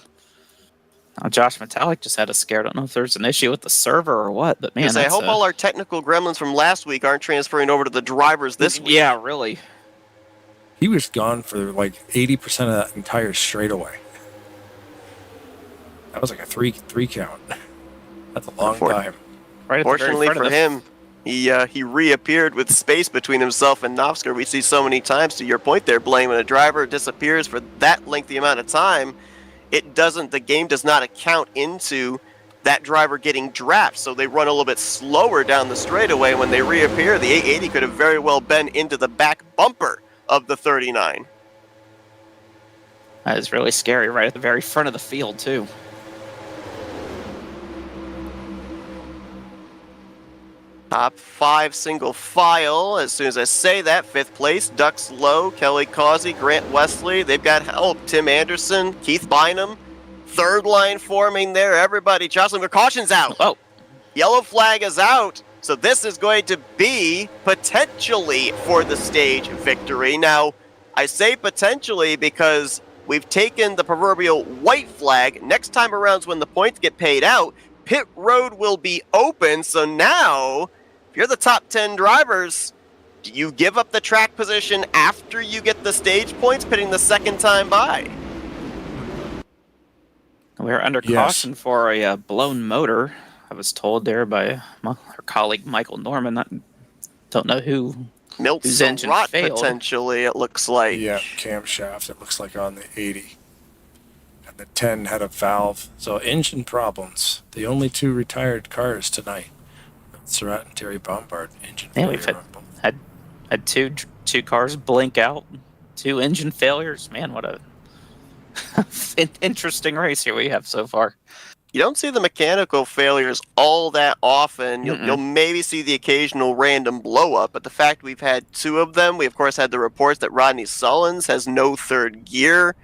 Josh Metallic just had a scare. I don't know if there's an issue with the server or what, but man, I hope all our technical gremlins from last week aren't transferring over to the drivers this week. Yeah, really. He was gone for like 80% of that entire straightaway. That was like a three count. That's a long time. Right at Fortunately the very for front of him, he reappeared with space between himself and Novsker. We see so many times, to your point there, Blaine, when a driver disappears for that lengthy amount of time, the game does not account into that driver getting drafted, so they run a little bit slower down the straightaway. When they reappear, the 880 could have very well been into the back bumper of the 39. That is really scary, right at the very front of the field, too. Top 5 single file. As soon as I say that, 5th place, Ducks Low, Kelly Causey, Grant Wesley. They've got help. Tim Anderson, Keith Bynum. 3rd line forming there. Everybody, Jocelyn, their caution's out. Oh. Yellow flag is out. So this is going to be potentially for the stage victory. Now, I say potentially because we've taken the proverbial white flag. Next time around is when the points get paid out. Pit road will be open. So now, if you're the top 10 drivers, do you give up the track position after you get the stage points, pitting the second time by? We're under caution for a blown motor. I was told there by our colleague Michael Norman. I don't know whose engine failed. Potentially, it looks like. Yeah, camshaft, it looks like on the 80. And the 10 had a valve. So engine problems. The only 2 retired cars tonight. Surratt and Terry Bombard. Engine failure. We've had two cars blink out. 2 engine failures. Man, what a interesting race here we have so far. You don't see the mechanical failures all that often. You'll maybe see the occasional random blow up, but the fact we've had 2 of them, we of course had the reports that Rodney Sullins has no 3rd gear.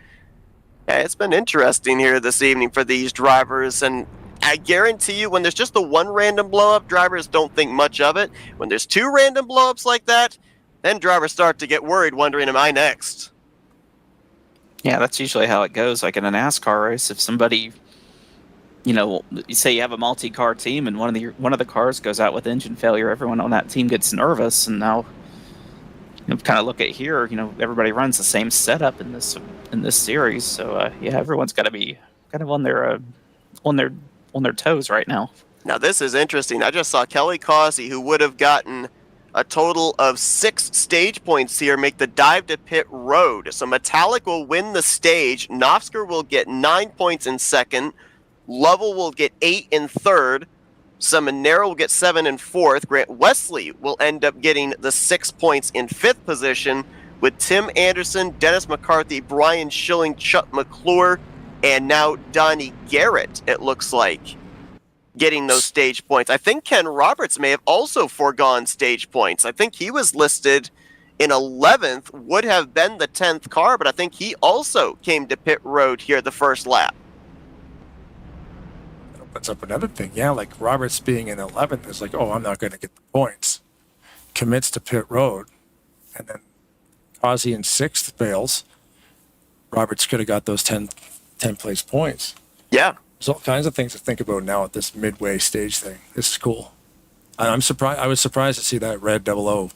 Yeah, it's been interesting here this evening for these drivers, and I guarantee you when there's just the 1 random blow up, drivers don't think much of it. When there's 2 random blow ups like that, then drivers start to get worried, wondering, am I next? Yeah, that's usually how it goes. Like in a NASCAR race, if somebody, you say you have a multi-car team and one of the cars goes out with engine failure, everyone on that team gets nervous, and now kind of look at here, everybody runs the same setup in this series, so everyone's got to be kind of on their toes right now. Now this is interesting. I just saw Kelly Causey, who would have gotten a total of 6 stage points here, make the dive to pit road. So Metallic will win the stage. Novsker will get 9 points in 2nd. Lovell will get 8 in 3rd. Seminara will get 7 in 4th. Grant Wesley will end up getting the 6 points in 5th position, with Tim Anderson, Dennis McCarthy, Brian Schilling, Chuck McClure, and now Donnie Garrett, it looks like, getting those stage points. I think Ken Roberts may have also foregone stage points. I think he was listed in 11th, would have been the 10th car, but I think he also came to pit road here the first lap. That opens up another thing. Yeah, like Roberts being in 11th is like, oh, I'm not going to get the points. Commits to pit road, and then Causey in 6th fails. Roberts could have got those 10 place points. Yeah. There's all kinds of things to think about now at this midway stage thing. This is cool. I'm surprised. I was surprised to see that red 00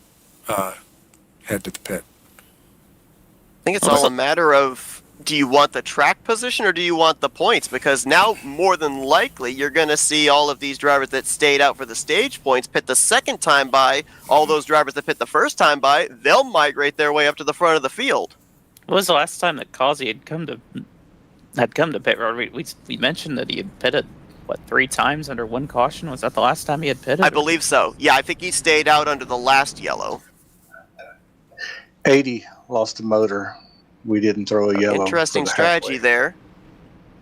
head to the pit. I think it's all a matter of, do you want the track position or do you want the points? Because now, more than likely, you're going to see all of these drivers that stayed out for the stage points pit the second time by. All those drivers that pit the first time by, they'll migrate their way up to the front of the field. When was the last time that Causey had come to pit road? We mentioned that he had pitted 3 times under 1 caution. Was that the last time he had pitted? I believe so. Yeah, I think he stayed out under the last yellow. 80 lost the motor. We didn't throw a yellow. Interesting strategy there.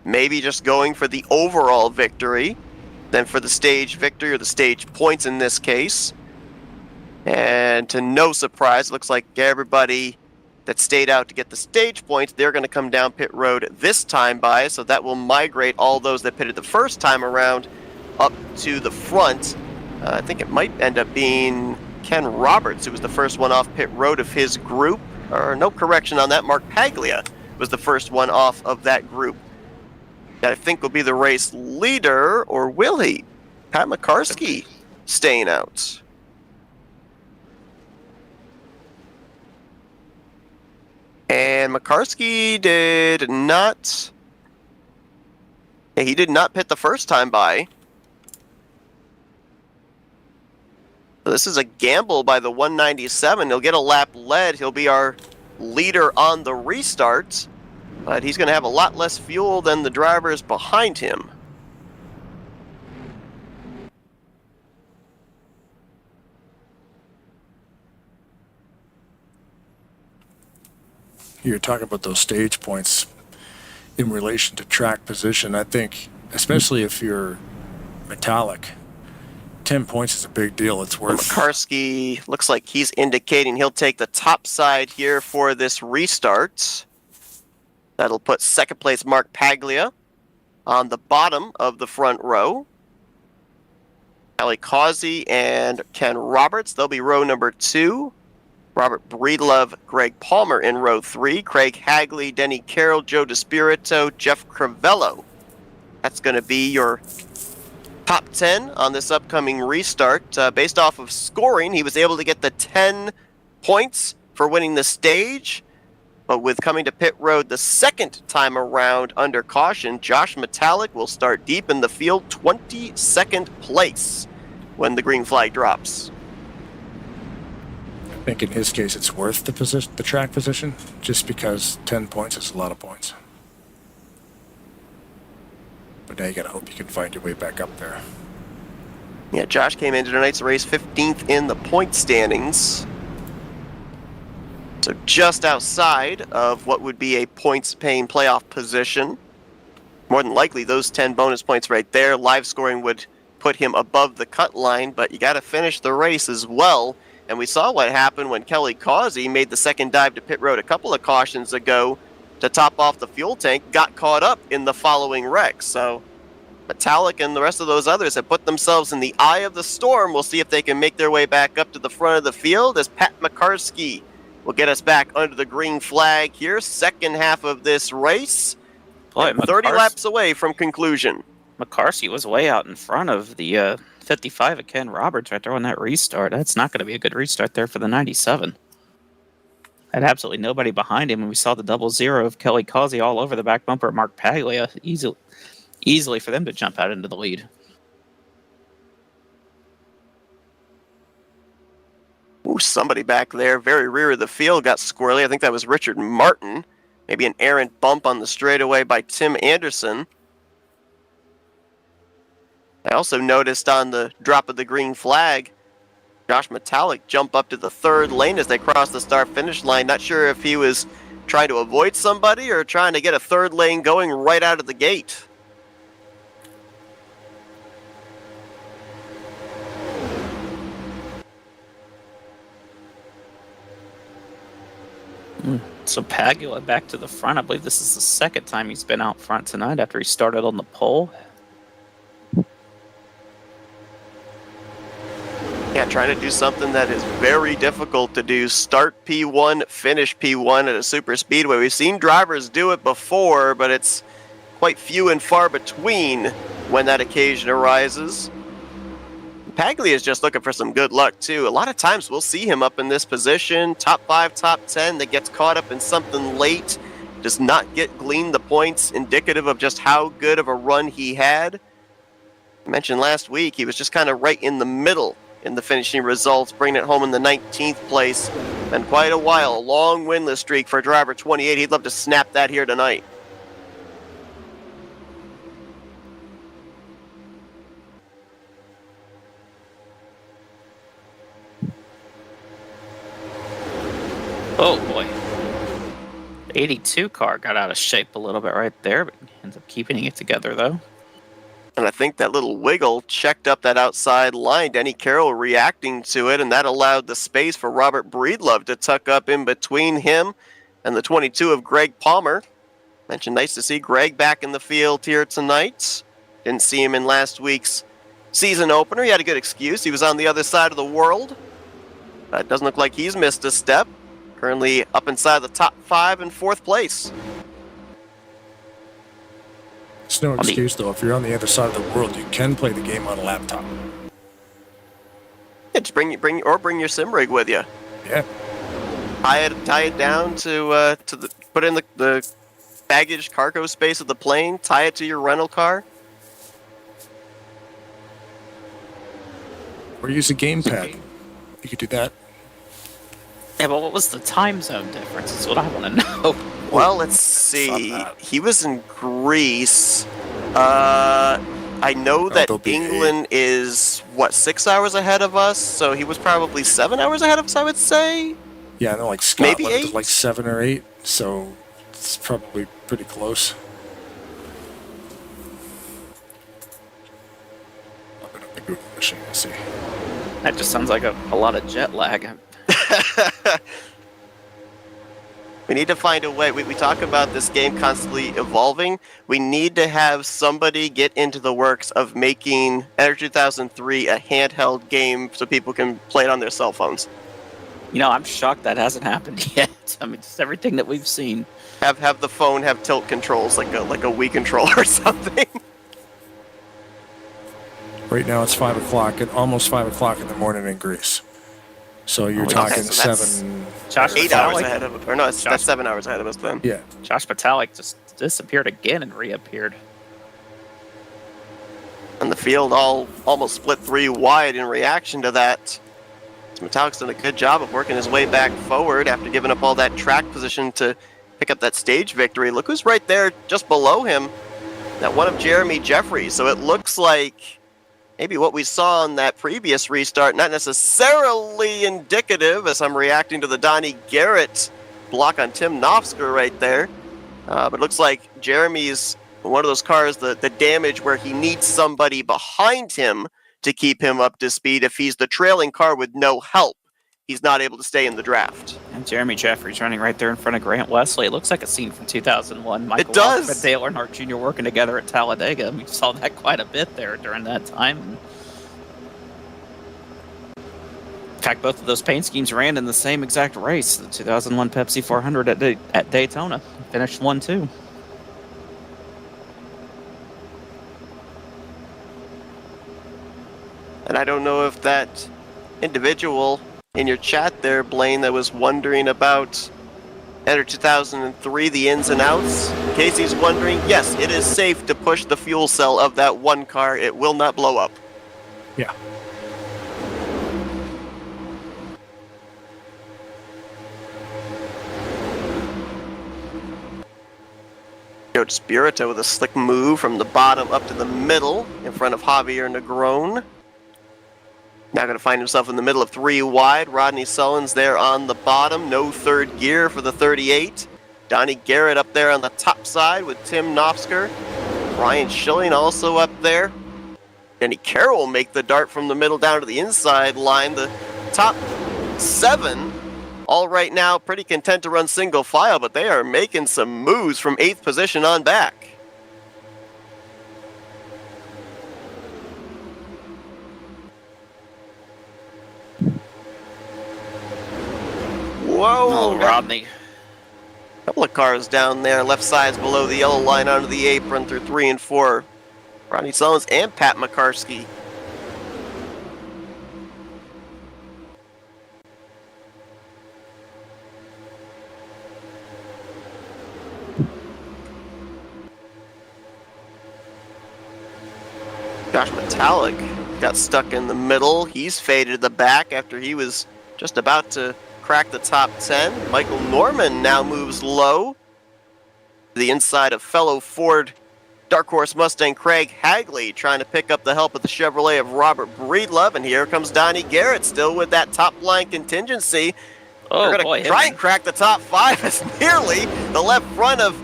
Maybe just going for the overall victory, then for the stage victory or the stage points in this case. And to no surprise, looks like everybody that stayed out to get the stage points, they're going to come down pit road this time by, so that will migrate all those that pitted the first time around up to the front. I think it might end up being Ken Roberts, who was the first one off pit road of his group. Or no correction on that, Mark Paglia was the first one off of that group. That I think will be the race leader, or will he? Pat McCarsky staying out. And McCarsky did not Yeah, he did not pit the first time by. So this is a gamble by the 197. He'll get a lap led. He'll be our leader on the restart, but he's going to have a lot less fuel than the drivers behind him. You're talking about those stage points in relation to track position. I think, especially if you're metallic, 10 points is a big deal. It's worth. Makarski looks like he's indicating he'll take the top side here for this restart. That'll put second place Mark Paglia on the bottom of the front row. Ali Causey and Ken Roberts, they'll be row number 2. Robert Breedlove, Greg Palmer in row 3. Craig Hagley, Denny Carroll, Joe DeSpirito, Jeff Crivello. That's going to be your top 10 on this upcoming restart. Based off of scoring, he was able to get the 10 points for winning the stage. But with coming to pit road the second time around under caution, Josh Metallic will start deep in the field, 22nd place when the green flag drops. I think in his case it's worth the track position, just because 10 points is a lot of points. But now you gotta hope you can find your way back up there. Yeah, Josh came into tonight's race 15th in the point standings. So just outside of what would be a points-paying playoff position. More than likely, those 10 bonus points right there, live scoring would put him above the cut line, but you got to finish the race as well. And we saw what happened when Kelly Causey made the second dive to pit road a couple of cautions ago to top off the fuel tank, got caught up in the following wreck. So Metallic and the rest of those others have put themselves in the eye of the storm. We'll see if they can make their way back up to the front of the field as Pat Makarski will get us back under the green flag here. Second half of this race. Boy, 30 laps away from conclusion. McCarthy was way out in front of the 55 of Ken Roberts right there on that restart. That's not going to be a good restart there for the 97. Had absolutely nobody behind him, and we saw the 00 of Kelly Causey all over the back bumper of Mark Paglia. Easily for them to jump out into the lead. Ooh, somebody back there, very rear of the field, got squirrely. I think that was Richard Martin. Maybe an errant bump on the straightaway by Tim Anderson. I also noticed on the drop of the green flag, Josh Metallic jump up to the third lane as they cross the start-finish line. Not sure if he was trying to avoid somebody or trying to get a third lane going right out of the gate. So Pagula back to the front. I believe this is the second time he's been out front tonight after he started on the pole. Yeah, trying to do something that is very difficult to do. Start P1, finish P1 at a super speedway. We've seen drivers do it before, but it's quite few and far between when that occasion arises. Paglia is just looking for some good luck, too. A lot of times we'll see him up in this position, top 5, top 10, that gets caught up in something late, does not get gleaned the points, indicative of just how good of a run he had. I mentioned last week, he was just kind of right in the middle in the finishing results, bringing it home in the 19th place. Been quite a while, a long winless streak for driver 28. He'd love to snap that here tonight. Oh boy. The 82 car got out of shape a little bit right there, but ends up keeping it together though. And I think that little wiggle checked up that outside line. Denny Carroll reacting to it, and that allowed the space for Robert Breedlove to tuck up in between him and the 22 of Greg Palmer. Mentioned nice to see Greg back in the field here tonight. Didn't see him in last week's season opener. He had a good excuse. He was on the other side of the world. It doesn't look like he's missed a step. Currently up inside the top 5 in 4th place. It's no excuse, though. If you're on the other side of the world, you can play the game on a laptop. Yeah, just bring your sim rig with you. Yeah. Tie it down to put in the baggage cargo space of the plane, tie it to your rental car. Or use a gamepad. You could do that. Yeah, but what was the time zone difference? Is what I want to know. Well, let's see. He was in Greece. I know that England is, 6 hours ahead of us? So he was probably 7 hours ahead of us, I would say. Yeah, I know, like Scotland Maybe 8? is like 7 or 8, so it's probably pretty close. I'll put up the Google machine and see. That just sounds like a lot of jet lag. We need to find a way. We talk about this game constantly evolving. We need to have somebody get into the works of making NR2003 a handheld game so people can play it on their cell phones. You know, I'm shocked that hasn't happened yet. I mean, just everything that we've seen. Have the phone have tilt controls like a Wii controller or something. Right now it's 5 o'clock, and almost 5 o'clock in the morning in Greece. So you're talking so 7... Josh 8 hours ahead of us. Or no, that's 7 hours ahead of us then. Yeah. Josh Patalik just disappeared again and reappeared. And the field almost split 3 wide in reaction to that. Metalic's done a good job of working his way back forward after giving up all that track position to pick up that stage victory. Look who's right there just below him. That one of Jeremy Jeffries. So it looks like maybe what we saw in that previous restart, not necessarily indicative, as I'm reacting to the Donnie Garrett block on Tim Nofsker right there. But it looks like Jeremy's one of those cars, the damage where he needs somebody behind him to keep him up to speed. If he's the trailing car with no help, he's not able to stay in the draft. And Jeremy Jeffries running right there in front of Grant Wesley. It looks like a scene from 2001. Michael It does. Walker and Dale Earnhardt Jr. working together at Talladega. We saw that quite a bit there during that time. In fact, both of those paint schemes ran in the same exact race, the 2001 Pepsi 400 at Daytona. Finished 1-2. And I don't know if that individual in your chat there, Blaine, that was wondering about Enter 2003, the ins and outs. In case he's wondering, yes, it is safe to push the fuel cell of that one car. It will not blow up. Yeah. Joe Spirito with a slick move from the bottom up to the middle in front of Javier Negron. Now going to find himself in the middle of 3 wide. Rodney Sullins there on the bottom. No third gear for the 38. Donnie Garrett up there on the top side with Tim Nofsker. Ryan Schilling also up there. Denny Carroll will make the dart from the middle down to the inside line. The top 7 all right now pretty content to run single file, but they are making some moves from 8th position on back. Whoa! Oh, Rodney. Couple of cars down there, left sides below the yellow line onto the apron through 3 and 4. Rodney Sullins and Pat McCarskey. Josh Metallic got stuck in the middle. He's faded to the back after he was just about to crack the top 10. Michael Norman now moves low to the inside of fellow Ford Dark Horse Mustang Craig Hagley, trying to pick up the help of the Chevrolet of Robert Breedlove. And here comes Donnie Garrett, still with that top line contingency. Oh, They're going to try and crack the top 5 as nearly the left front of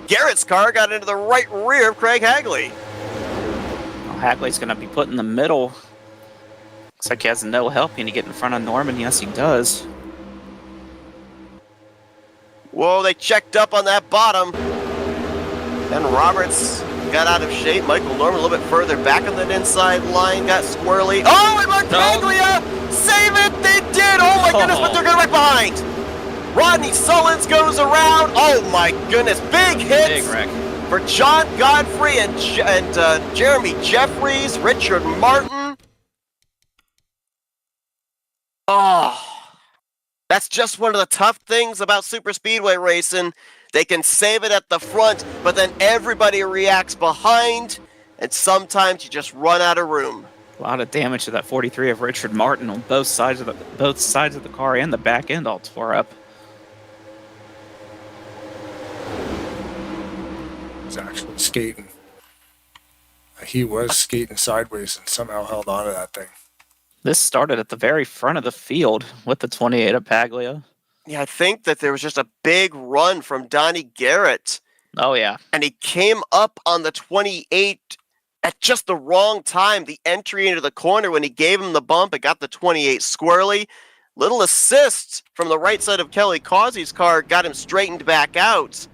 Garrett's car got into the right rear of Craig Hagley. Hagley's going to be put in the middle. Looks like he has no help. Can he get in front of Norman? Yes, he does. Whoa, they checked up on that bottom. Then Roberts got out of shape. Michael Norman a little bit further back on that inside line. Got squirrely. Oh, and Marcaglia! Save it! They did! Oh my goodness, but they're going right behind. Rodney Sullins goes around. Oh my goodness, big hits. Big wreck. For John Godfrey and Jeremy Jeffries, Richard Martin. Oh, that's just one of the tough things about super speedway racing. They can save it at the front, but then everybody reacts behind, and sometimes you just run out of room. A lot of damage to that 43 of Richard Martin on both sides of the car, and the back end all tore up. He's actually skating. He was skating sideways and somehow held on to that thing. This started at the very front of the field with the 28 of Paglia. Yeah, I think that there was just a big run from Donnie Garrett. Oh, yeah. And he came up on the 28 at just the wrong time. The entry into the corner, when he gave him the bump, it got the 28 squirrely. Little assist from the right side of Kelly Causey's car got him straightened back out.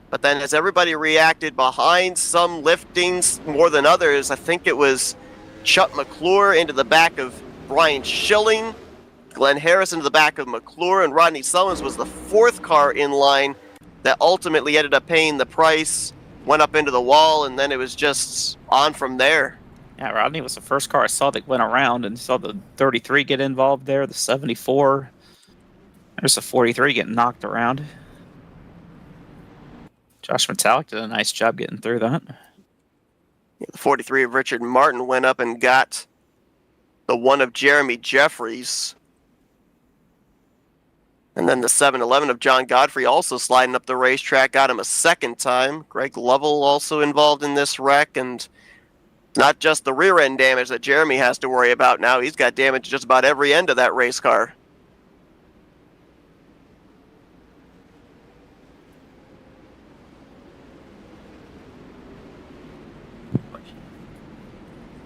But then as everybody reacted behind, some liftings more than others, I think it was Chuck McClure into the back of Brian Schilling, Glenn Harris into the back of McClure, and Rodney Summons was the fourth car in line that ultimately ended up paying the price, went up into the wall, and then it was just on from there. Yeah, Rodney was the first car I saw that went around, and saw the 33 get involved there, the 74. There's a 43 getting knocked around. Josh Metallic did a nice job getting through that. Yeah, the 43 of Richard Martin went up and got the one of Jeremy Jeffries. And then the 7-11 of John Godfrey also sliding up the racetrack, got him a second time. Greg Lovell also involved in this wreck, and not just the rear end damage that Jeremy has to worry about now. He's got damage just about every end of that race car.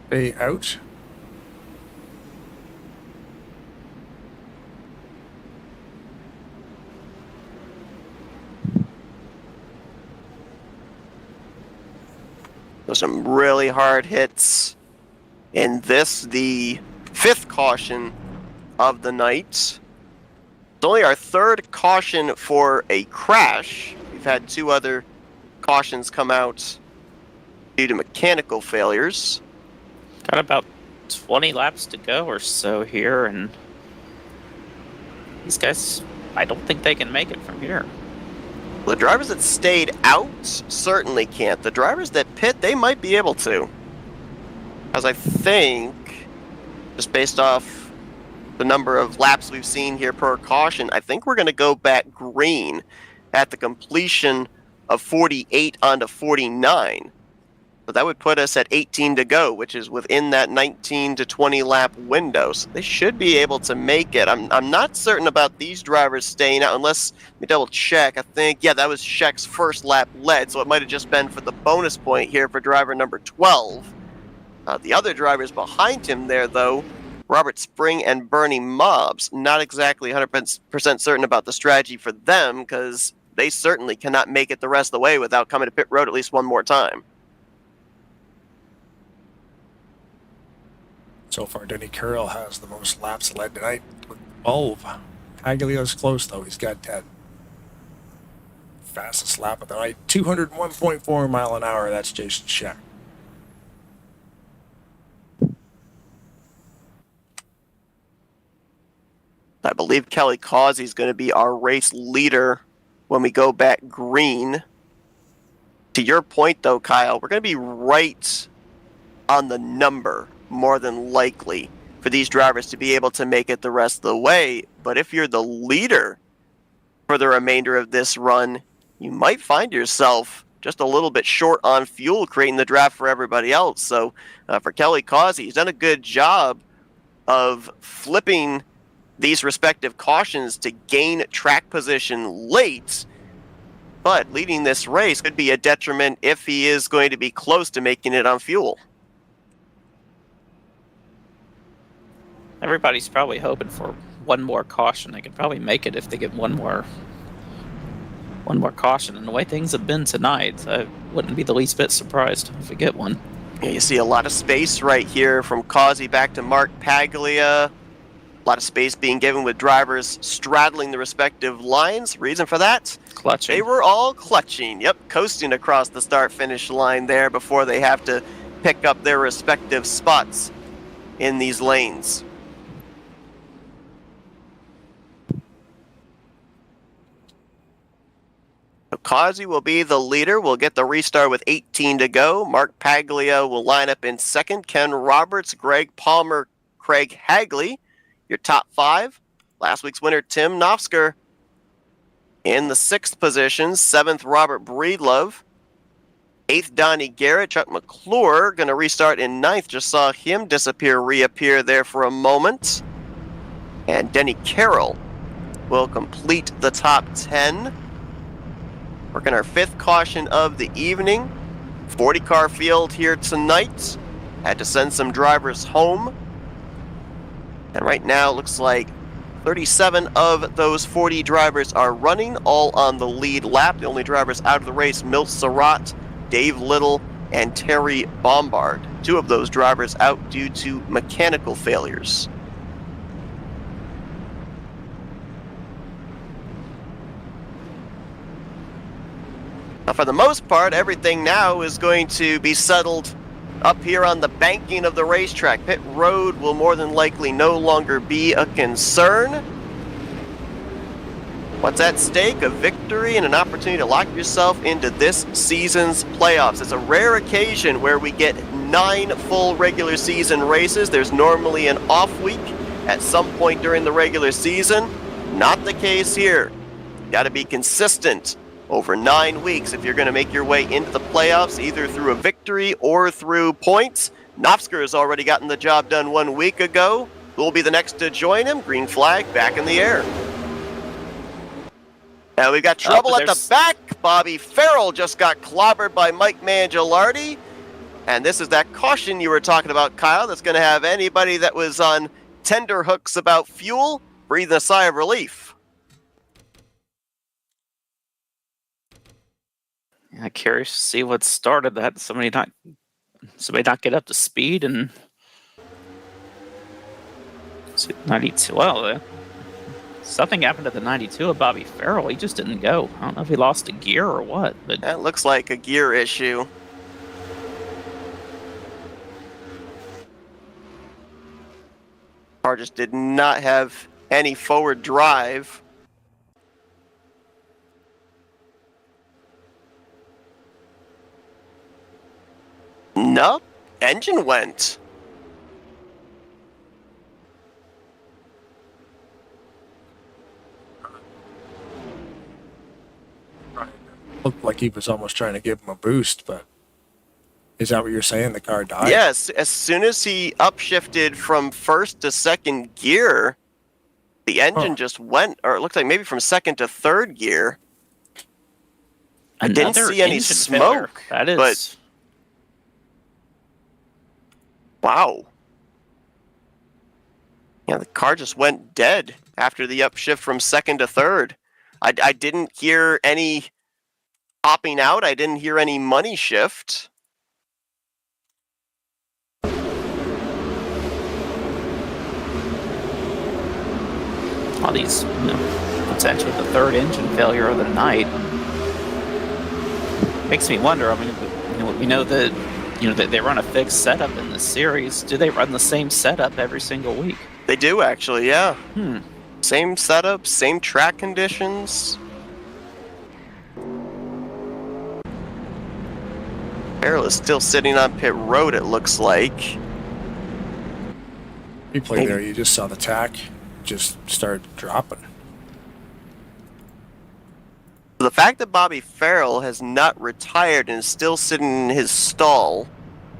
Bay out. There's some really hard hits in this, the fifth caution of the night. It's only our third caution for a crash. We've had two other cautions come out due to mechanical failures. Got about 20 laps to go or so here, and these guys, I don't think they can make it from here. The drivers that stayed out certainly can't. The drivers that pit, they might be able to. As I think, just based off the number of laps we've seen here per caution, I think we're going to go back green at the completion of 48 onto 49. So that would put us at 18 to go, which is within that 19 to 20 lap window. So they should be able to make it. I'm not certain about these drivers staying out, unless, let me double check. I think, yeah, that was Scheck's first lap led, so it might have just been for the bonus point here for driver number 12. The other drivers behind him there, though, Robert Spring and Bernie Mobbs, not exactly 100% certain about the strategy for them, because they certainly cannot make it the rest of the way without coming to pit road at least one more time. So far, Denny Carroll has the most laps led tonight with 12. Paglia's close, though. He's got that fastest lap of the night, 201.4 mile an hour. That's Jason Scheck. I believe Kelly Causey is going to be our race leader when we go back green. To your point, though, Kyle, we're going to be right on the number, more than likely, for these drivers to be able to make it the rest of the way. But if you're the leader for the remainder of this run, you might find yourself just a little bit short on fuel, creating the draft for everybody else. So for Kelly Causey, he's done a good job of flipping these respective cautions to gain track position late. But leading this race could be a detriment if he is going to be close to making it on fuel. Everybody's probably hoping for one more caution. They could probably make it if they get one more caution. And the way things have been tonight, I wouldn't be the least bit surprised if we get one. Yeah, you see a lot of space right here from Causey back to Mark Paglia. A lot of space being given with drivers straddling the respective lines. Reason for that? Clutching. They were all clutching. Yep, coasting across the start-finish line there before they have to pick up their respective spots in these lanes. Causey will be the leader. We'll get the restart with 18 to go. Mark Paglia will line up in second. Ken Roberts, Greg Palmer, Craig Hagley, your top 5. Last week's winner, Tim Nofsker, in the 6th position. 7th, Robert Breedlove. 8th, Donnie Garrett. Chuck McClure going to restart in 9th. Just saw him reappear there for a moment. And Denny Carroll will complete the top 10. Working our 5th caution of the evening. 40-car field here tonight. Had to send some drivers home. And right now, it looks like 37 of those 40 drivers are running, all on the lead lap. The only drivers out of the race, Milt Surratt, Dave Little, and Terry Bombard. 2 of those drivers out due to mechanical failures. Now, for the most part, everything now is going to be settled up here on the banking of the racetrack. Pit road will more than likely no longer be a concern. What's at stake? A victory and an opportunity to lock yourself into this season's playoffs. It's a rare occasion where we get 9 full regular season races. There's normally an off week at some point during the regular season. Not the case here. Got to be consistent over 9 weeks if you're going to make your way into the playoffs, either through a victory or through points. Nofsker has already gotten the job done 1 week ago. Who will be the next to join him? Green flag back in the air. Now we've got trouble at the back. Bobby Farrell just got clobbered by Mike Mangialardi. And this is that caution you were talking about, Kyle, that's going to have anybody that was on tender hooks about fuel breathe a sigh of relief. I'm curious to see what started that. Somebody not get up to speed and 92. Well, something happened to the 92 of Bobby Farrell. He just didn't go. I don't know if he lost a gear or what, but that looks like a gear issue. Car just did not have any forward drive. Nope, engine went. Looked like he was almost trying to give him a boost, but is that what you're saying? The car died? Yes, as soon as he upshifted from 1st to 2nd gear, the engine just went, or it looked like maybe from 2nd to 3rd gear. I didn't see any smoke. That is... But wow. Yeah, the car just went dead after the upshift from 2nd to 3rd. I didn't hear any popping out. I didn't hear any money shift. All these, potentially the 3rd engine failure of the night makes me wonder. I mean, we know that that they run a fixed setup in this series. Do they run the same setup every single week? They do, actually, yeah. Same setup, same track conditions. Farrell is still sitting on pit road, it looks like. Replay there, you just saw the tack just start dropping. The fact that Bobby Farrell has not retired and is still sitting in his stall,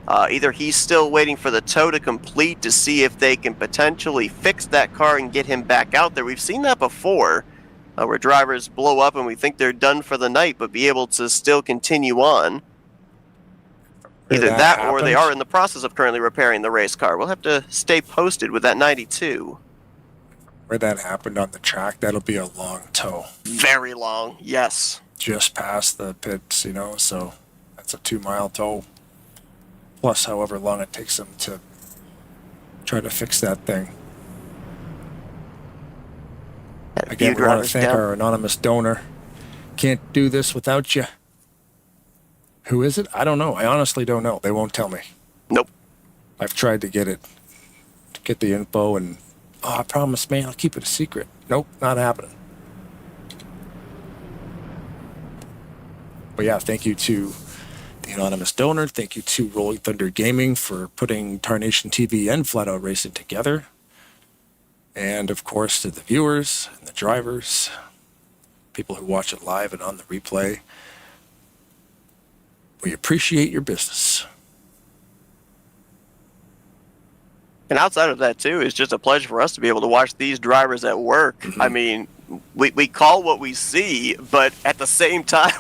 either he's still waiting for the tow to complete to see if they can potentially fix that car and get him back out there. We've seen that before, where drivers blow up and we think they're done for the night, but be able to still continue on. Either that or they are in the process of currently repairing the race car. We'll have to stay posted with that 92. Where that happened on the track, that'll be a long tow. Very long, yes. Just past the pits, so that's a 2-mile tow. Plus however long it takes them to try to fix that thing. Again, we want to thank our anonymous donor. Can't do this without you. Who is it? I don't know. I honestly don't know. They won't tell me. Nope. I've tried to get the info, and I promise, man, I'll keep it a secret. Nope, not happening. But yeah, thank you to the anonymous donor. Thank you to Rolling Thunder Gaming for putting Tarnation TV and Flat Out Racing together. And of course to the viewers and the drivers, people who watch it live and on the replay. We appreciate your business. And outside of that, too, it's just a pleasure for us to be able to watch these drivers at work. Mm-hmm. I mean, we call what we see, but at the same time,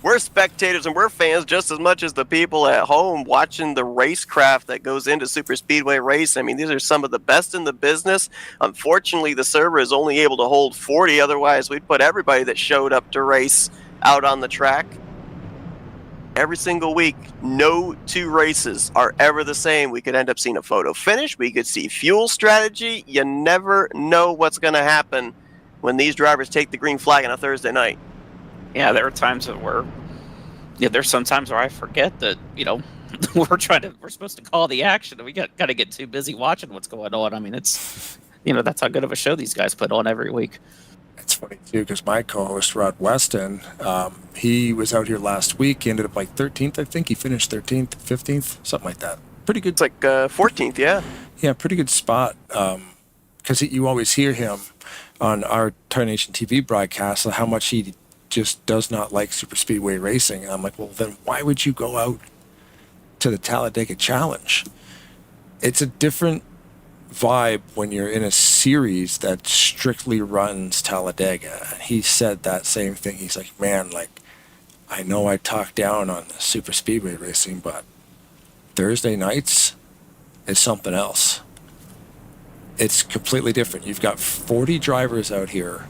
we're spectators and we're fans just as much as the people at home watching the racecraft that goes into super speedway race. I mean, these are some of the best in the business. Unfortunately, the server is only able to hold 40. Otherwise, we'd put everybody that showed up to race out on the track. Every single week, no two races are ever the same. We could end up seeing a photo finish. We could see fuel strategy. You never know what's going to happen when these drivers take the green flag on a Thursday night. Yeah, there are times there's some times where I forget that, we're supposed to call the action, and we got to get too busy watching what's going on. I mean, it's, that's how good of a show these guys put on every week. It's funny, too, because my co-host, Rod Weston, he was out here last week. He ended up like 13th, I think. He finished 13th, 15th, something like that. Pretty good. It's like 14th, yeah. Yeah, pretty good spot. Because you always hear him on our Tarnation TV broadcast, how much he just does not like super speedway racing. And I'm like, well, then why would you go out to the Talladega Challenge? It's a different vibe when you're in a series that strictly runs Talladega. And he said that same thing. He's like, man, I know I talk down on the super speedway racing, but Thursday nights is something else. It's completely different. You've got 40 drivers out here,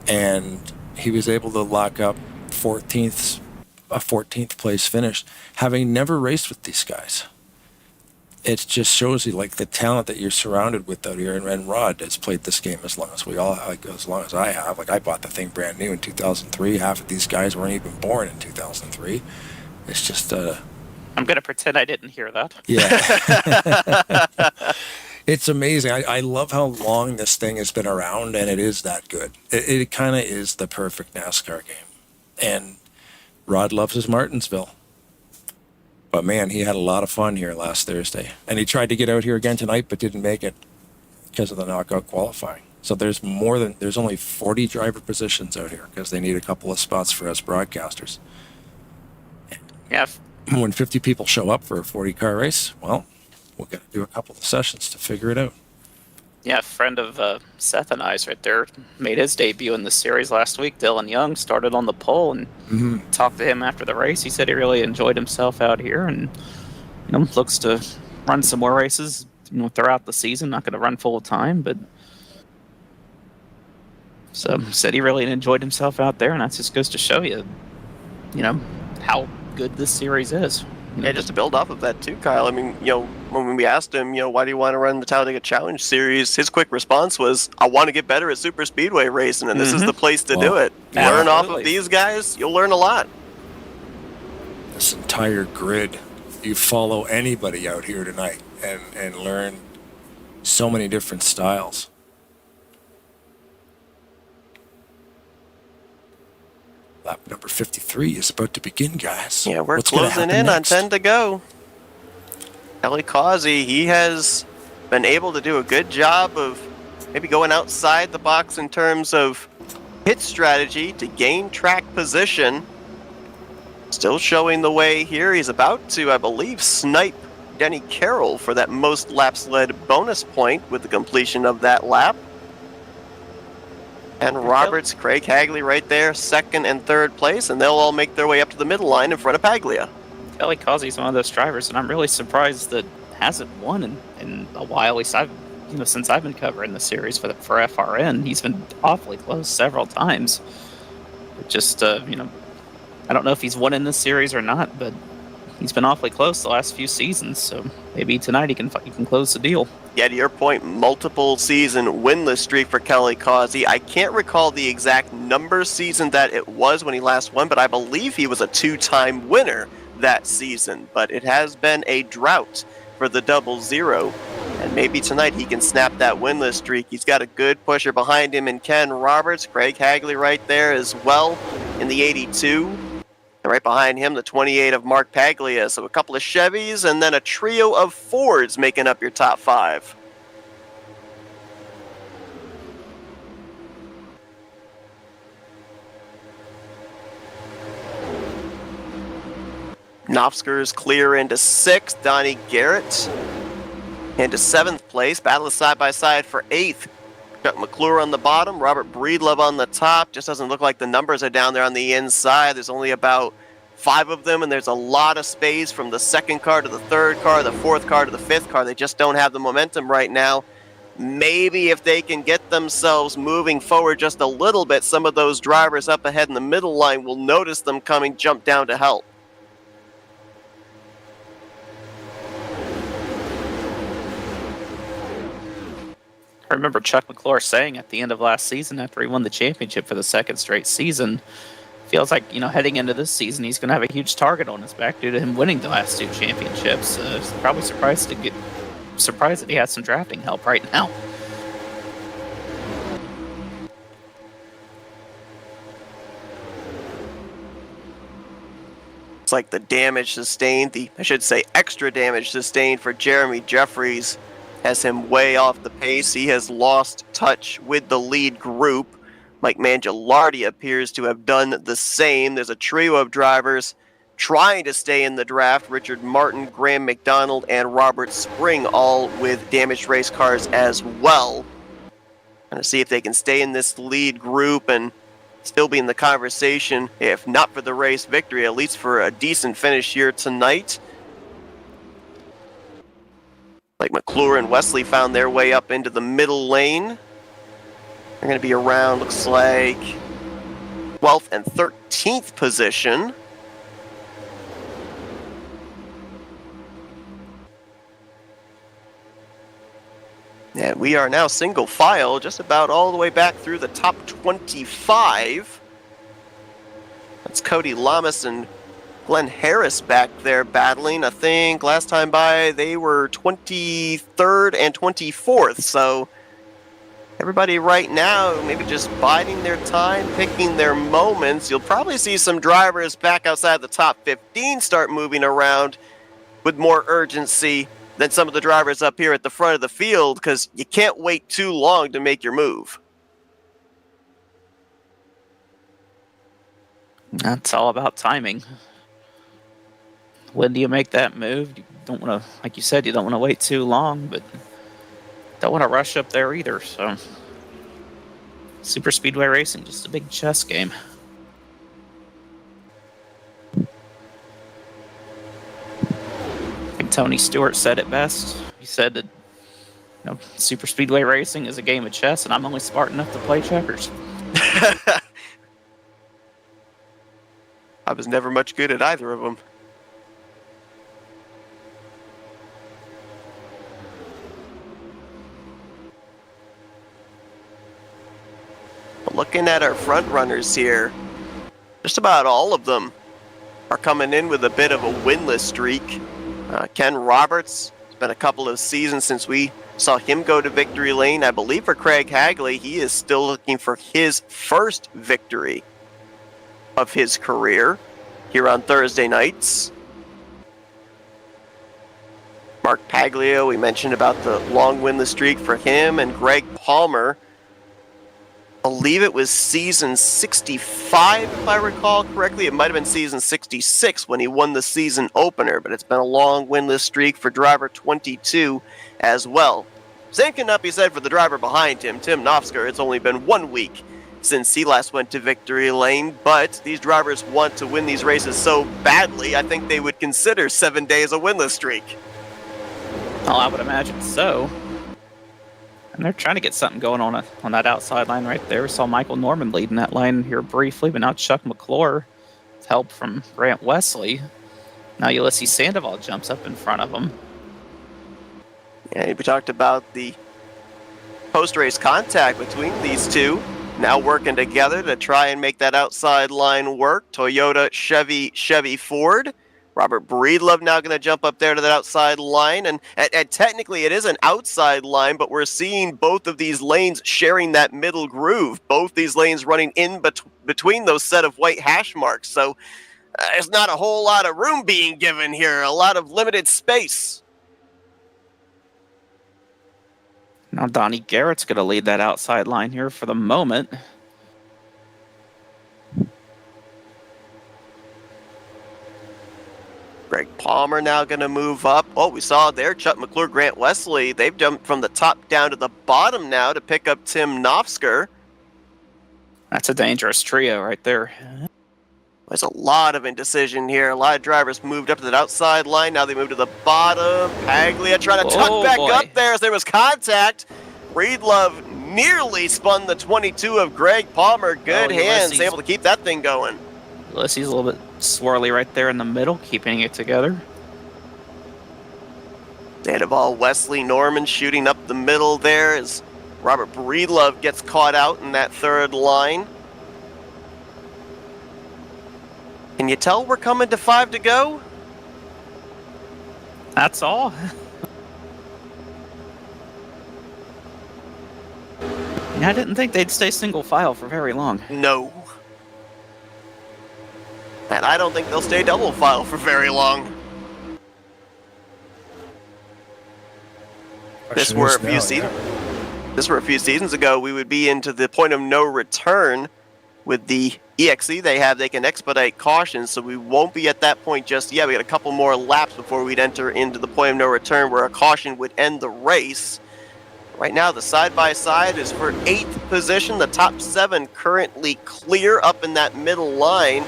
and he was able to lock up a 14th place finish, having never raced with these guys. It just shows you the talent that you're surrounded with out here. And Rod has played this game as long as we all have, as long as I have. I bought the thing brand new in 2003. Half of these guys weren't even born in 2003. It's just I'm gonna pretend I didn't hear that. Yeah. It's amazing. I love how long this thing has been around, and it is that good. It kind of is the perfect NASCAR game. And Rod loves his Martinsville. But man, he had a lot of fun here last Thursday. And he tried to get out here again tonight, but didn't make it because of the knockout qualifying. So there's only 40 driver positions out here because they need a couple of spots for us broadcasters. Yeah. When 50 people show up for a 40-car race, well, we'll get to do a couple of sessions to figure it out. Yeah, a friend of Seth and I's right there made his debut in the series last week. Dylan Young started on the pole, and talked to him after the race. He said he really enjoyed himself out here, and looks to run some more races throughout the season. Not going to run full time, but so said he really enjoyed himself out there, and that just goes to show you, how good this series is. Yeah, just to build off of that too, Kyle. I mean, when we asked him, why do you want to run the Talladega Challenge Series, his quick response was, I want to get better at super speedway racing, and this is the place to do it. Learn off of these guys, you'll learn a lot. This entire grid, you follow anybody out here tonight and learn so many different styles. Lap number 53 is about to begin, guys. Yeah, we're closing in on 10 to go. Kelly Causey, he has been able to do a good job of maybe going outside the box in terms of pit strategy to gain track position. Still showing the way here. He's about to, I believe, snipe Denny Carroll for that most laps led bonus point with the completion of that lap. And Roberts, Craig Hagley right there, second and third place, and they'll all make their way up to the middle line in front of Paglia. Kelly Causey's one of those drivers, and I'm really surprised that hasn't won in a while. At least since I've been covering the series for FRN, he's been awfully close several times. But just I don't know if he's won in this series or not, but he's been awfully close the last few seasons. So maybe tonight he can close the deal. Yeah, to your point, multiple season winless streak for Kelly Causey. I can't recall the exact number season that it was when he last won, but I believe he was a 2-time winner that season. But it has been a drought for the 00, and maybe tonight he can snap that winless streak. He's got a good pusher behind him in Ken Roberts, Craig Hagley right there as well in the 82. And right behind him, the 28 of Mark Paglia. So a couple of Chevys and then a trio of Fords making up your top 5. Knopfsker's clear into 6th. Donnie Garrett into 7th place. Battle is side by side for 8th. Chuck McClure on the bottom. Robert Breedlove on the top. Just doesn't look like the numbers are down there on the inside. There's only about 5 of them, and there's a lot of space from the 2nd car to the 3rd car, the 4th car to the 5th car. They just don't have the momentum right now. Maybe if they can get themselves moving forward just a little bit, some of those drivers up ahead in the middle line will notice them coming, jump down to help. I remember Chuck McClure saying at the end of last season, after he won the championship for the 2nd straight season, feels like, heading into this season, he's going to have a huge target on his back due to him winning the last 2 championships. Probably surprised that he has some drafting help right now. It's like the damage sustained, extra damage sustained for Jeremy Jeffries has him way off the pace. He has lost touch with the lead group. Mike Mangialardi appears to have done the same. There's a trio of drivers trying to stay in the draft. Richard Martin, Graham McDonald, and Robert Spring, all with damaged race cars as well. Trying to see if they can stay in this lead group and still be in the conversation, if not for the race victory, at least for a decent finish here tonight. Like McClure and Wesley found their way up into the middle lane. They're going to be around, looks like, 12th and 13th position. And we are now single file, just about all the way back through the top 25. That's Cody Lamas and Glenn Harris back there battling. I think last time by they were 23rd and 24th. So everybody right now maybe just biding their time, picking their moments. You'll probably see some drivers back outside the top 15 start moving around with more urgency than some of the drivers up here at the front of the field, because you can't wait too long to make your move. That's all about timing. When do you make that move? You don't want to, like you said, you don't want to wait too long, but don't want to rush up there either. So, super speedway racing, just a big chess game. I think Tony Stewart said it best. He said that super speedway racing is a game of chess, and I'm only smart enough to play checkers. I was never much good at either of them. Looking at our front runners here, just about all of them are coming in with a bit of a winless streak. Ken Roberts, it's been a couple of seasons since we saw him go to victory lane. I believe for Craig Hagley, he is still looking for his first victory of his career here on Thursday nights. Mark Paglia, we mentioned about the long winless streak for him, and Greg Palmer. I believe it was season 65, if I recall correctly. It might have been season 66 when he won the season opener, but it's been a long winless streak for driver 22 as well. Same cannot be said for the driver behind him, Tim Knopfsker. It's only been 1 week since he last went to victory lane, but these drivers want to win these races so badly, I think they would consider 7 days a winless streak. Oh, I would imagine so. And they're trying to get something going on that outside line right there. We saw Michael Norman leading that line here briefly, but now Chuck McClure, with help from Grant Wesley. Now Ulysses Sandoval jumps up in front of him. Yeah, we talked about the post-race contact between these two, now working together to try and make that outside line work. Toyota, Chevy, Ford. Robert Breedlove now going to jump up there to that outside line. And technically it is an outside line, but we're seeing both of these lanes sharing that middle groove. Both these lanes running in between those set of white hash marks. So There's not a whole lot of room being given here, a lot of limited space. Now Donnie Garrett's going to lead that outside line here for the moment. Greg Palmer now going to move up. Oh, we saw there Chuck McClure, Grant Wesley. They've jumped from the top down to the bottom now to pick up Tim Nofsker. That's a dangerous trio right there. There's a lot of indecision here. A lot of drivers moved up to that outside line. Now they move to the bottom. Paglia trying to tuck back up there as there was contact. Breedlove nearly spun the 22 of Greg Palmer. Good hands, able to keep that thing going. Ulysses a little bit swirly right there in the middle, keeping it together. Sandoval, Wesley, Norman shooting up the middle there as Robert Breedlove gets caught out in that third line. Can you tell we're coming to 5 to go? That's all. I didn't think they'd stay single file for very long. No. And I don't think they'll stay double file for very long. This were a few seasons ago, we would be into the point of no return. With the EXE they have, they can expedite cautions, so we won't be at that point just yet. We got a couple more laps before we'd enter into the point of no return where a caution would end the race. Right now, the side-by-side is for 8th position. The top 7 currently clear up in that middle line,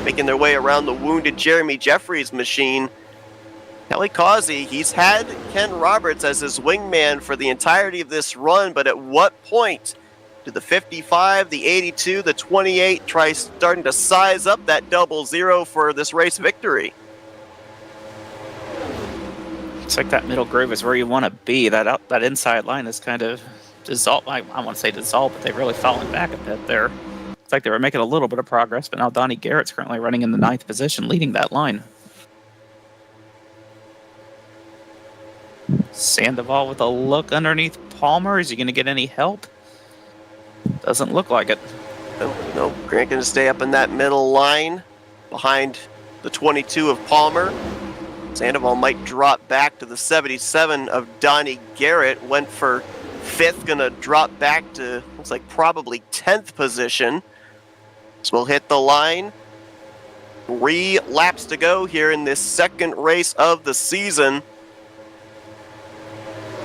making their way around the wounded Jeremy Jeffries machine. Kelly Causey, he's had Ken Roberts as his wingman for the entirety of this run, but at what point do the 55, the 82, the 28 try starting to size up that 00 for this race victory? It's like that middle groove is where you want to be. That inside line is kind of dissolved. I want to say dissolved, but they've really fallen back a bit there. It's like they were making a little bit of progress, but now Donnie Garrett's currently running in the 9th position, leading that line. Sandoval with a look underneath Palmer. Is he going to get any help? Doesn't look like it. No, Grant going to stay up in that middle line behind the 22 of Palmer. Sandoval might drop back to the 77 of Donnie Garrett. Went for 5th, going to drop back to, looks like probably 10th position. So we'll hit the line. 3 laps to go here in this second race of the season.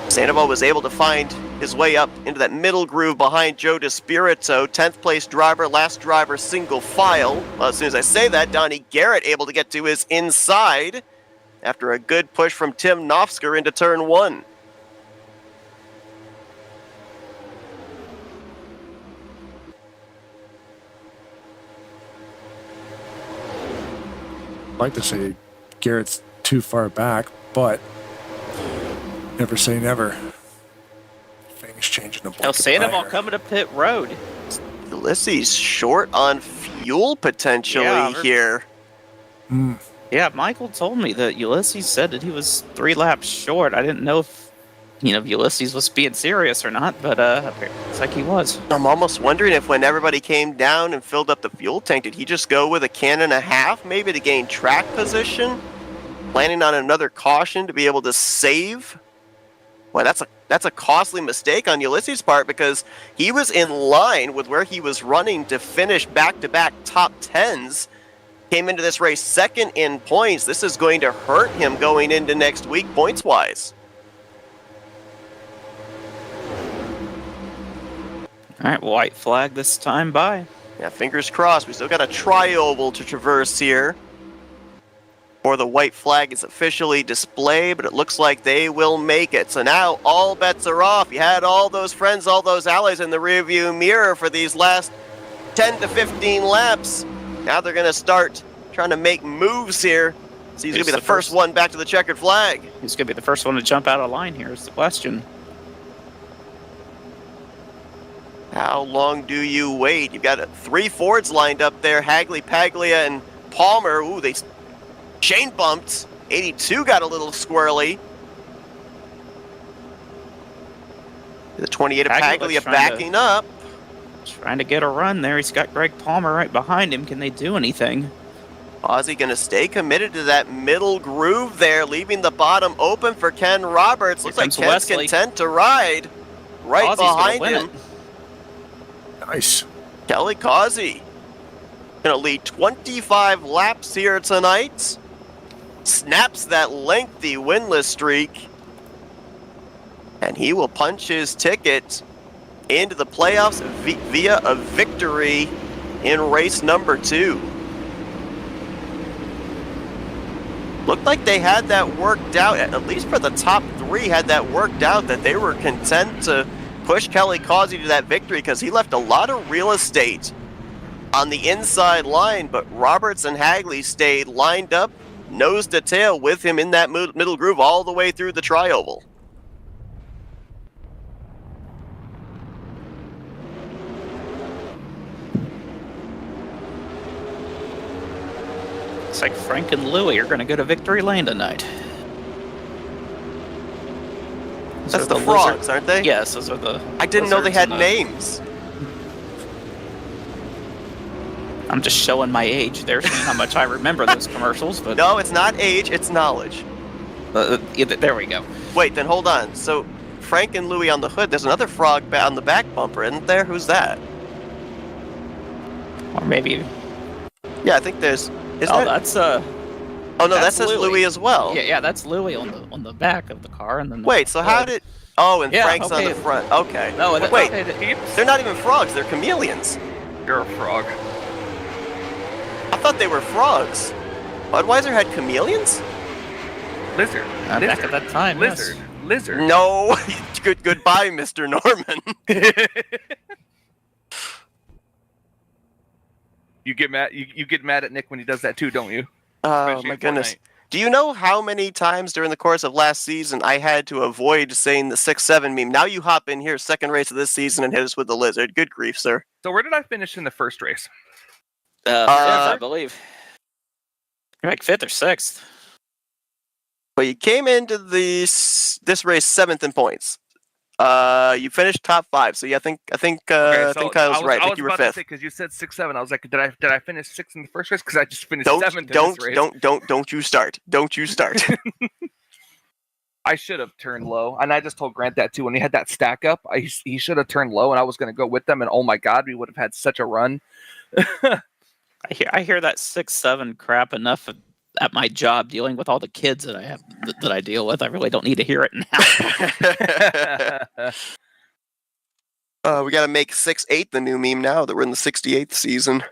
Sandoval was able to find his way up into that middle groove behind Joe DeSpirito, 10th place driver, last driver single file. Well, as soon as I say that, Donnie Garrett able to get to his inside after a good push from Tim Nofsker into turn 1. I'd like to say Garrett's too far back, but never say never. Things changing the El Sandoval coming to pit road. Ulysses short on fuel potentially here. Yeah, Michael told me that Ulysses said that he was 3 laps short. I didn't know if, if Ulysses was being serious or not, but it's like he was. I'm almost wondering if when everybody came down and filled up the fuel tank, did he just go with a can and a half maybe to gain track position? Planning on another caution to be able to save? Well, that's a costly mistake on Ulysses' part because he was in line with where he was running to finish back-to-back top 10s. Came into this race 2nd in points. This is going to hurt him going into next week points-wise. All right, white flag this time by. Yeah, fingers crossed. We still got a tri-oval to traverse here before the white flag is officially displayed, but it looks like they will make it. So now all bets are off. You had all those friends, all those allies in the rearview mirror for these last 10 to 15 laps. Now they're going to start trying to make moves here. So he's going to be the first one back to the checkered flag. He's going to be the first one to jump out of line here is the question. How long do you wait? You've got 3 Fords lined up there. Hagley, Paglia, and Palmer. Ooh, they chain bumped. 82 got a little squirrely. The 28 of Paglia backing up. Trying to get a run there. He's got Greg Palmer right behind him. Can they do anything? Ozzy going to stay committed to that middle groove there, leaving the bottom open for Ken Roberts. Looks like Ken's content to ride right behind him. Nice. Kelly Causey going to lead 25 laps here tonight. Snaps that lengthy winless streak. And he will punch his ticket into the playoffs via a victory in race number 2. Looked like they had that worked out, at least for the top 3, had that worked out, that they were content to push Kelly Causey to that victory because he left a lot of real estate on the inside line, but Roberts and Hagley stayed lined up, nose to tail with him in that middle groove all the way through the tri-oval. Looks like Frank and Louie are going to go to victory lane tonight. That's the frogs, aren't they? Yes, those are the... I didn't know they had names. I'm just showing my age there, seeing how much I remember those commercials. But no, it's not age, it's knowledge. There we go. Wait, then hold on. So Frank and Louie on the hood, there's another frog on the back bumper, isn't there? Who's that? Or maybe... Yeah, I think there's... that's Oh no, that says Louie as well. Yeah, that's Louie on the back of the car, and then. Wait, so how did? Oh, and Frank's on the front. Okay. No, wait, they're not even frogs. They're chameleons. You're a frog. I thought they were frogs. Budweiser had chameleons. Lizard. Back at that time. Lizard. Yes. Lizard. No. Goodbye, Mr. Norman. You get mad. You get mad at Nick when he does that too, don't you? Oh my goodness. Do you know how many times during the course of last season I had to avoid saying the 6-7 meme? Now you hop in here, second race of this season, and hit us with the lizard. Good grief, sir. So where did I finish in the first race? Fifth, I believe. You're like 5th or 6th. Well, you came into this race 7th in points. You finished top 5, so yeah, I think Kyle's right. I think you were 5th. Because you said 6-7. I was like, did I finish 6th in the first race? Because I just finished 7th in this race. Don't you start. Don't you start. I should have turned low, and I just told Grant that too. When he had that stack up, he should have turned low, and I was going to go with them. And oh my God, we would have had such a run. I hear that 6-7 crap enough at my job dealing with all the kids that I have that I deal with. I really don't need to hear it now. We got to make 6-8 the new meme now that we're in the 68th season.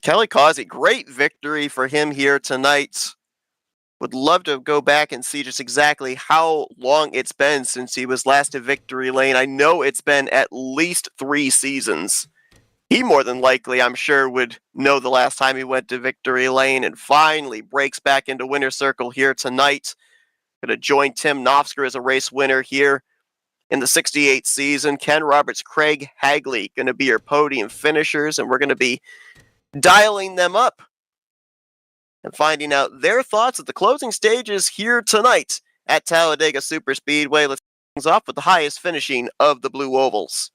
Kelly Causey, great victory for him here tonight. Would love to go back and see just exactly how long it's been since he was last at victory lane. I know it's been at least 3 seasons. He more than likely, I'm sure, would know the last time he went to victory lane, and finally breaks back into winner's circle here tonight. Going to join Tim Knofsker as a race winner here in the 68th season. Ken Roberts, Craig Hagley going to be your podium finishers, and we're going to be dialing them up and finding out their thoughts at the closing stages here tonight at Talladega Superspeedway. Let's kick things off with the highest finishing of the Blue Ovals.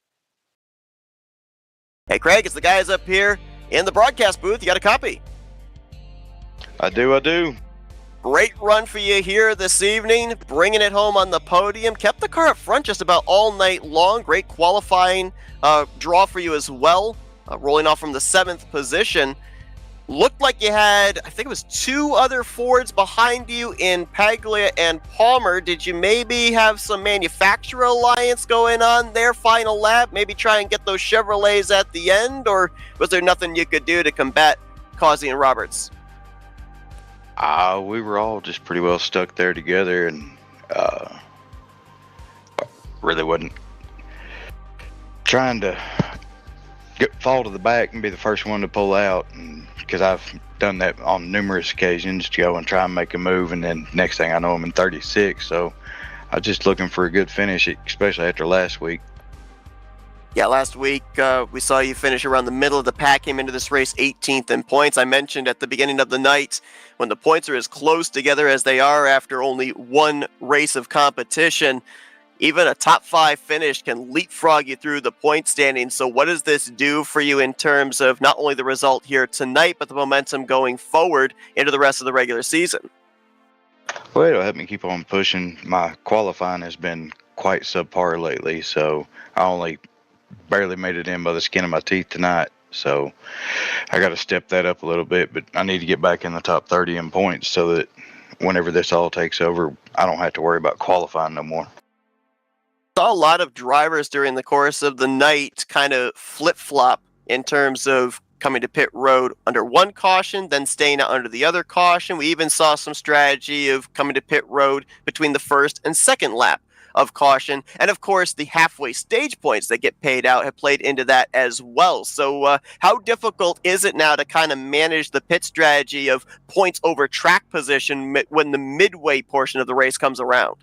Hey, Craig, it's the guys up here in the broadcast booth. You got a copy? I do. Great run for you here this evening, bringing it home on the podium. Kept the car up front just about all night long. Great qualifying draw for you as well, rolling off from the 7th position. Looked like you had, I think it was 2 other Fords behind you in Paglia and Palmer. Did you maybe have some manufacturer alliance going on there, final lap? Maybe try and get those Chevrolets at the end? Or was there nothing you could do to combat Causey and Roberts? We were all just pretty well stuck there together, and really wasn't trying to fall to the back and be the first one to pull out, and because I've done that on numerous occasions, to go and try and make a move, and then next thing I know I'm in 36. So I was just looking for a good finish, especially after last week. Yeah, last week we saw you finish around the middle of the pack, came into this race 18th in points. I mentioned at the beginning of the night, when the points are as close together as they are after only one race of competition, even a top 5 finish can leapfrog you through the point standing. So what does this do for you in terms of not only the result here tonight, but the momentum going forward into the rest of the regular season? Well, it'll help me keep on pushing. My qualifying has been quite subpar lately, so I only barely made it in by the skin of my teeth tonight. So I got to step that up a little bit, but I need to get back in the top 30 in points so that whenever this all takes over, I don't have to worry about qualifying no more. Saw a lot of drivers during the course of the night kind of flip-flop in terms of coming to pit road under one caution, then staying out under the other caution. We even saw some strategy of coming to pit road between the first and second lap of caution. And of course, the halfway stage points that get paid out have played into that as well. So how difficult is it now to kind of manage the pit strategy of points over track position when the midway portion of the race comes around?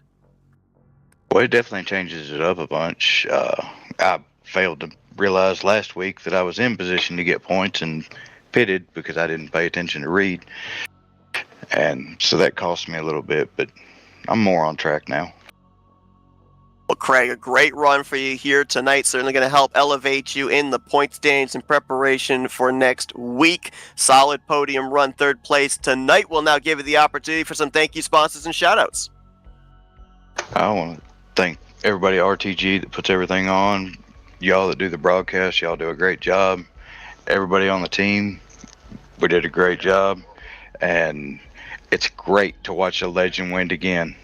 Well, it definitely changes it up a bunch. I failed to realize last week that I was in position to get points and pitted because I didn't pay attention to read. And so that cost me a little bit, but I'm more on track now. Well, Craig, a great run for you here tonight. Certainly going to help elevate you in the point standings in preparation for next week. Solid podium run, third place tonight. We'll now give you the opportunity for some thank you sponsors and shout-outs. I want to thank everybody at RTG that puts everything on. Y'all that do the broadcast, y'all do a great job. Everybody on the team, we did a great job. And it's great to watch a legend win again.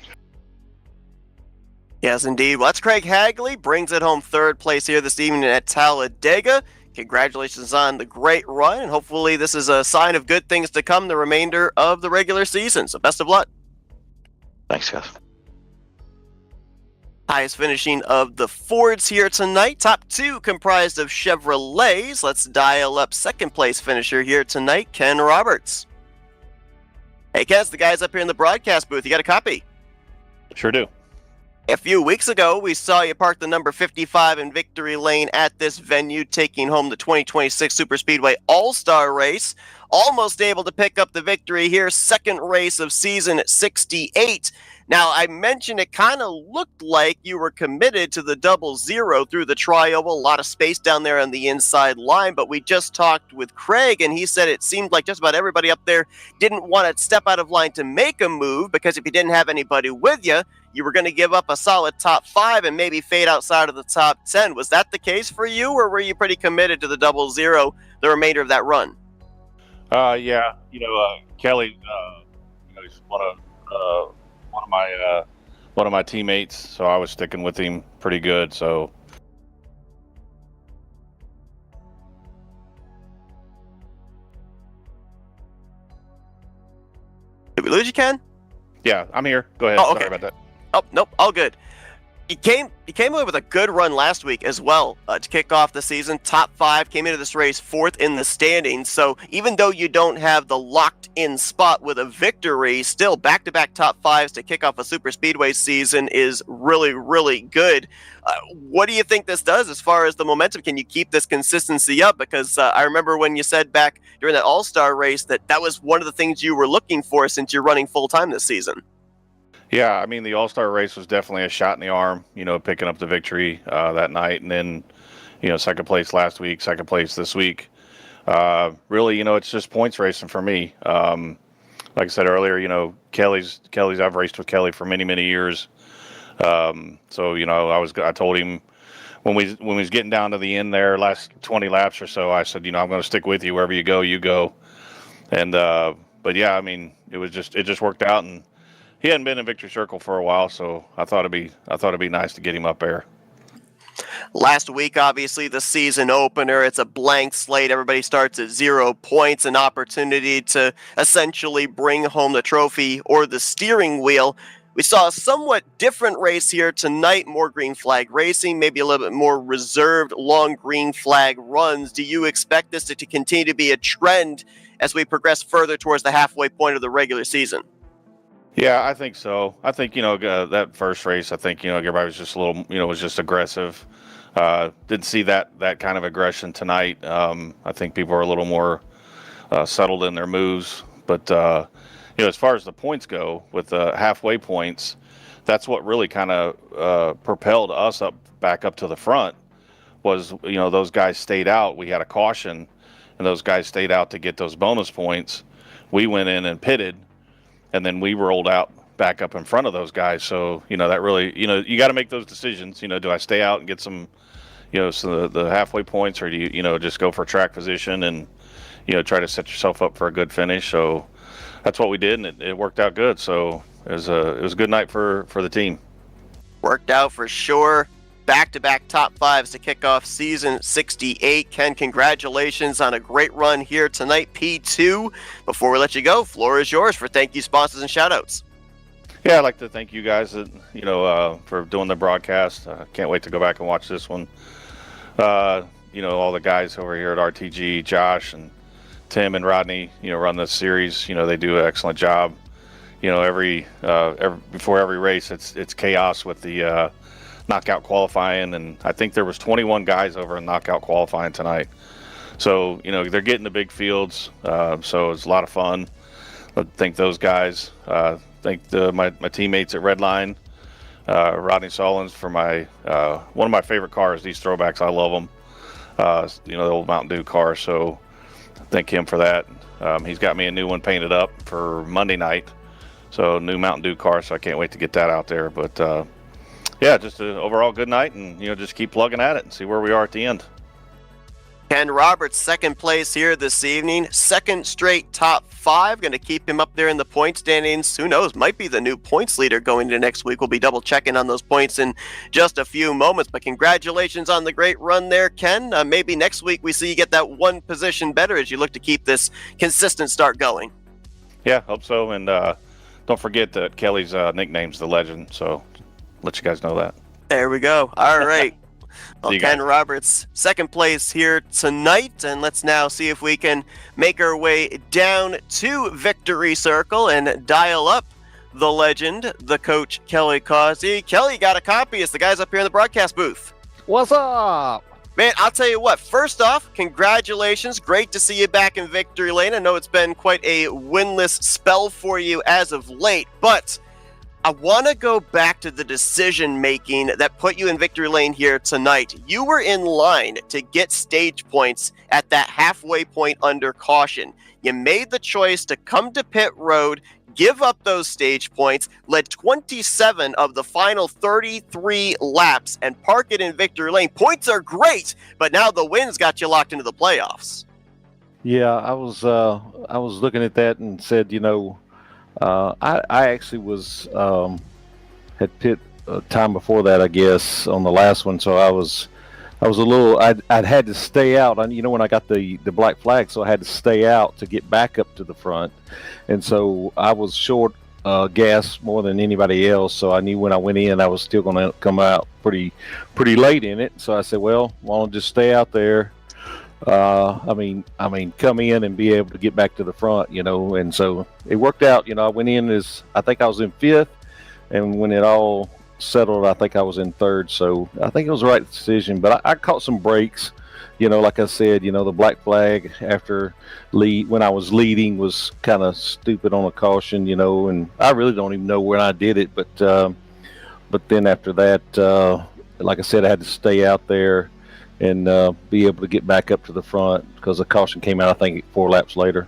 Yes, indeed. Well, that's Craig Hagley. Brings it home third place here this evening at Talladega. Congratulations on the great run, and hopefully this is a sign of good things to come the remainder of the regular season. So best of luck. Thanks, guys. Highest finishing of the Fords here tonight. Top 2 comprised of Chevrolets. Let's dial up second place finisher here tonight, Ken Roberts. Hey, Ken, it's the guys up here in the broadcast booth. You got a copy? Sure do. A few weeks ago, we saw you park the number 55 in Victory Lane at this venue, taking home the 2026 Superspeedway All-Star Race. Almost able to pick up the victory here, second race of season 68. Now, I mentioned it kind of looked like you were committed to the 00 through the tri-oval. A lot of space down there on the inside line, but we just talked with Craig, and he said it seemed like just about everybody up there didn't want to step out of line to make a move, because if you didn't have anybody with you, you were going to give up a solid top 5 and maybe fade outside of the top 10. Was that the case for you, or were you pretty committed to the 00 the remainder of that run? Yeah, Kelly, he's one of my teammates, so I was sticking with him pretty good. So did we lose you, Ken? yeah, I'm here. Go ahead. Oh, okay. Sorry about that. Oh, nope, all good. He came away with a good run last week as well to kick off the season. Top 5, came into this race 4th in the standings. So even though you don't have the locked-in spot with a victory, still back-to-back top 5s to kick off a super speedway season is really, really good. What do you think this does as far as the momentum? Can you keep this consistency up? Because I remember when you said back during that All-Star race that was one of the things you were looking for since you're running full-time this season. Yeah, I mean, the All-Star race was definitely a shot in the arm, picking up the victory that night. And then, second place last week, second place this week. Really, it's just points racing for me. Like I said earlier, Kelly's I've raced with Kelly for many, many years. So, I told him when we was getting down to the end there, last 20 laps or so, I said, I'm going to stick with you wherever you go, you go. And, but yeah, I mean, it just worked out, and he hadn't been in Victory Circle for a while, so I thought it'd be nice to get him up there. Last week, obviously, the season opener. It's a blank slate. Everybody starts at 0 points, an opportunity to essentially bring home the trophy or the steering wheel. We saw a somewhat different race here tonight, more green flag racing, maybe a little bit more reserved, long green flag runs. Do you expect this to continue to be a trend as we progress further towards the halfway point of the regular season? Yeah, I think so. I think, that first race, I think, everybody was just a little, was just aggressive. Didn't see that kind of aggression tonight. I think people are a little more settled in their moves. But, as far as the points go, with the halfway points, that's what really kind of propelled us back up to the front. Was, you know, those guys stayed out. We had a caution, and those guys stayed out to get those bonus points. We went in and pitted, and then we rolled out back up in front of those guys. So, you know, that really, you know, you got to make those decisions. You know, do I stay out and get some, you know, so the halfway points, or do you, you know, just go for track position and, you know, try to set yourself up for a good finish? So that's what we did, and it worked out good. So it was a good night for the team. Worked out for sure. Back-to-back top fives to kick off season 68. Ken, congratulations on a great run here tonight, P2. Before we let you go, floor is yours for thank you, sponsors, and shout-outs. Yeah, I'd like to thank you guys, you know, for doing the broadcast. Can't wait to go back and watch this one. You know, all the guys over here at RTG, Josh and Tim and Rodney, you know, run this series. You know, they do an excellent job. You know, every before every race, it's chaos with the knockout qualifying, and I think there was 21 guys over in knockout qualifying tonight. So, you know, they're getting the big fields, so it's a lot of fun. I thank those guys. Thank my teammates at Redline, Rodney Solins for my one of my favorite cars. These throwbacks, I love them. You know, the old Mountain Dew car. So thank him for that. He's got me a new one painted up for Monday night. So new Mountain Dew car. So I can't wait to get that out there. But yeah, just an overall good night, and, you know, just keep plugging at it and see where we are at the end. Ken Roberts, second place here this evening. Second straight top five. Going to keep him up there in the point standings. Who knows? Might be the new points leader going into next week. We'll be double checking on those points in just a few moments. But congratulations on the great run there, Ken. Maybe next week we see you get that one position better as you look to keep this consistent start going. Yeah, hope so. And don't forget that Kelly's nickname's the Legend. So let you guys know that. There we go. All right. Well, Ken guys. Roberts, second place here tonight, and let's now see if we can make our way down to Victory Circle and dial up the legend, the coach, Kelly Causey. Kelly, you got a copy. It's the guys up here in the broadcast booth. What's up? Man, I'll tell you what. First off, congratulations. Great to see you back in Victory Lane. I know it's been quite a winless spell for you as of late, but I want to go back to the decision-making that put you in Victory Lane here tonight. You were in line to get stage points at that halfway point under caution. You made the choice to come to pit road, give up those stage points, led 27 of the final 33 laps, and park it in Victory Lane. Points are great, but now the win's got you locked into the playoffs. Yeah, I was looking at that and said, you know, I actually was had pit time before that, I guess, on the last one, so I was a little. I'd had to stay out. You know, when I got the black flag, so I had to stay out to get back up to the front, and so I was short gas more than anybody else. So I knew when I went in, I was still going to come out pretty late in it. So I said, well, why don't I just stay out there? I mean, come in and be able to get back to the front, you know, and so it worked out. You know, I went in I think I was in fifth, and when it all settled, I think I was in third. So I think it was the right decision, but I caught some breaks, you know, like I said, you know, the black flag when I was leading was kind of stupid on a caution, you know, and I really don't even know when I did it, but then after that, like I said, I had to stay out there and be able to get back up to the front because the caution came out, I think, 4 laps later.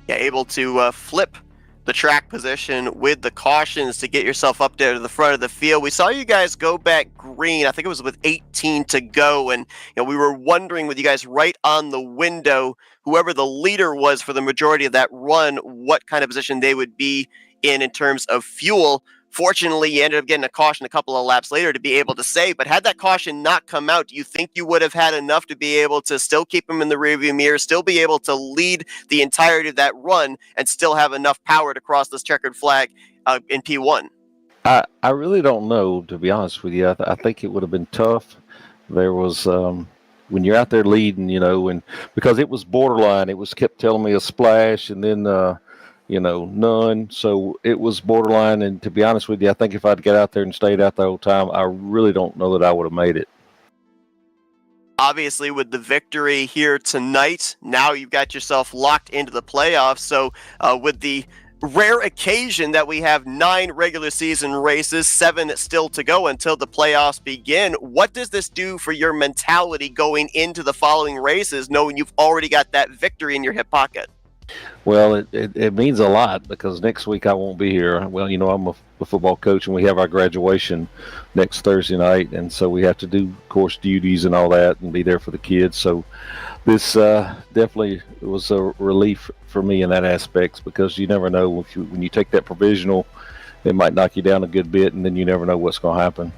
Yeah, able to flip the track position with the cautions to get yourself up there to the front of the field. We saw you guys go back green. I think it was with 18 to go, and you know, we were wondering with you guys right on the window, whoever the leader was for the majority of that run, what kind of position they would be in terms of fuel. Fortunately, you ended up getting a caution a couple of laps later to be able to save. But had that caution not come out, do you think you would have had enough to be able to still keep him in the rearview mirror, still be able to lead the entirety of that run, and still have enough power to cross this checkered flag in P1? I really don't know, to be honest with you. I think it would have been tough. There was when you're out there leading, you know, and because it was borderline, it was kept telling me a splash, and then you know, none. So it was borderline. And to be honest with you, I think if I'd get out there and stayed out the whole time, I really don't know that I would have made it. Obviously, with the victory here tonight, now you've got yourself locked into the playoffs. So with the rare occasion that we have 9 regular season races, 7 still to go until the playoffs begin. What does this do for your mentality going into the following races, knowing you've already got that victory in your hip pocket? Well, it means a lot because next week I won't be here. Well, I'm a football coach, and we have our graduation next Thursday night, and so we have to do course duties and all that and be there for the kids. So this definitely was a relief for me in that aspect, because you never know when you take that provisional, it might knock you down a good bit, and then you never know what's going to happen.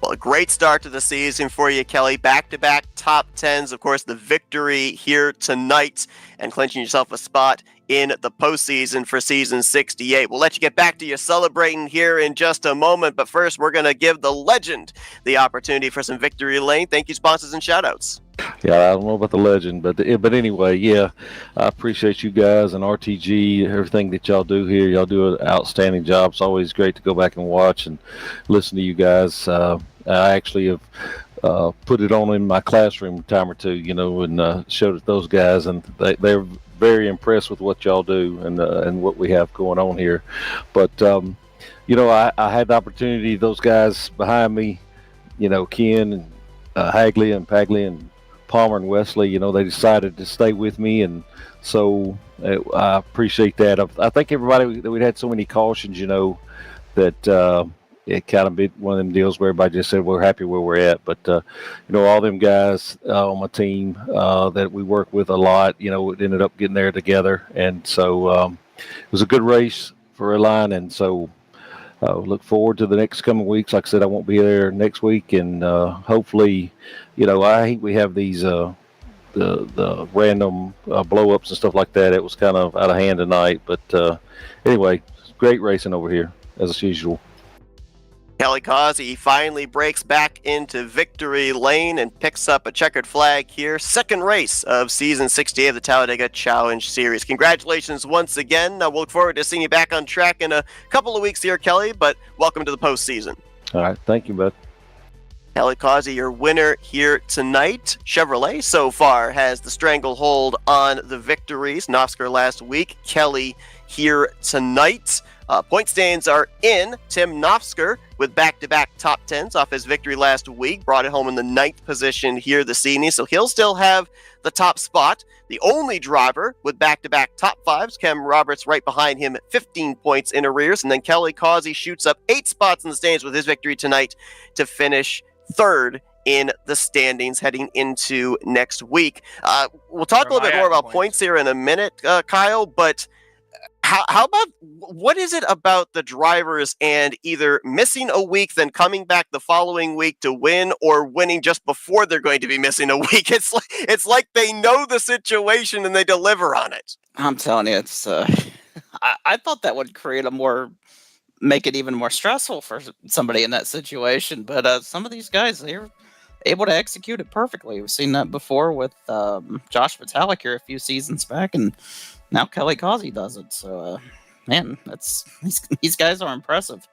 Well, a great start to the season for you, Kelly. Back-to-back top 10s. Of course, the victory here tonight and clinching yourself a spot in the postseason for season 68. We'll let you get back to your celebrating here in just a moment, but first we're going to give the legend the opportunity for some victory lane. Thank you, sponsors and shout-outs. Yeah, I don't know about the legend, but anyway, yeah, I appreciate you guys and RTG, everything that y'all do here. Y'all do an outstanding job. It's always great to go back and watch and listen to you guys. I actually have put it on in my classroom a time or two, and showed it to those guys, and they're very impressed with what y'all do and what we have going on here. But I had the opportunity. Those guys behind me, Ken and Hagley and Pagley and Palmer and Wesley, they decided to stay with me, and so I appreciate that. I think everybody, that we'd had so many cautions, that it kind of been one of them deals where everybody just said we're happy where we're at. But all them guys on my team that we work with a lot, it ended up getting there together, and so it was a good race for Airline, and so look forward to the next coming weeks. Like I said, I won't be there next week, and hopefully, I think we have these the random blow-ups and stuff like that. It was kind of out of hand tonight, but anyway, great racing over here as usual. Kelly Causey finally breaks back into victory lane and picks up a checkered flag here. Second race of season 68 of the Talladega Challenge Series. Congratulations once again. We'll look forward to seeing you back on track in a couple of weeks here, Kelly, but welcome to the postseason. All right. Thank you, bud. Kelly Causey, your winner here tonight. Chevrolet so far has the stranglehold on the victories. Nofsker last week, Kelly here tonight. Point stands are in. Tim Nofsker with back-to-back top 10s off his victory last week. Brought it home in the 9th position here this evening, so he'll still have the top spot. The only driver with back-to-back top 5s, Kem Roberts right behind him, 15 points in arrears. And then Kelly Causey shoots up 8 spots in the standings with his victory tonight to finish 3rd in the standings heading into next week. We'll talk a little bit more about points here in a minute, Kyle, but how about, what is it about the drivers and either missing a week then coming back the following week to win, or winning just before they're going to be missing a week? It's like they know the situation and they deliver on it. I'm telling you, it's I thought that would make it even more stressful for somebody in that situation, but some of these guys, they're able to execute it perfectly. We've seen that before with Josh Vitalik here a few seasons back, and now Kelly Causey does it. So, man, these guys are impressive.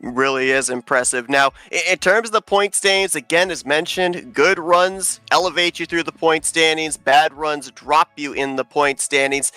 Really is impressive. Now, in terms of the point standings, again, as mentioned, good runs elevate you through the point standings. Bad runs drop you in the point standings.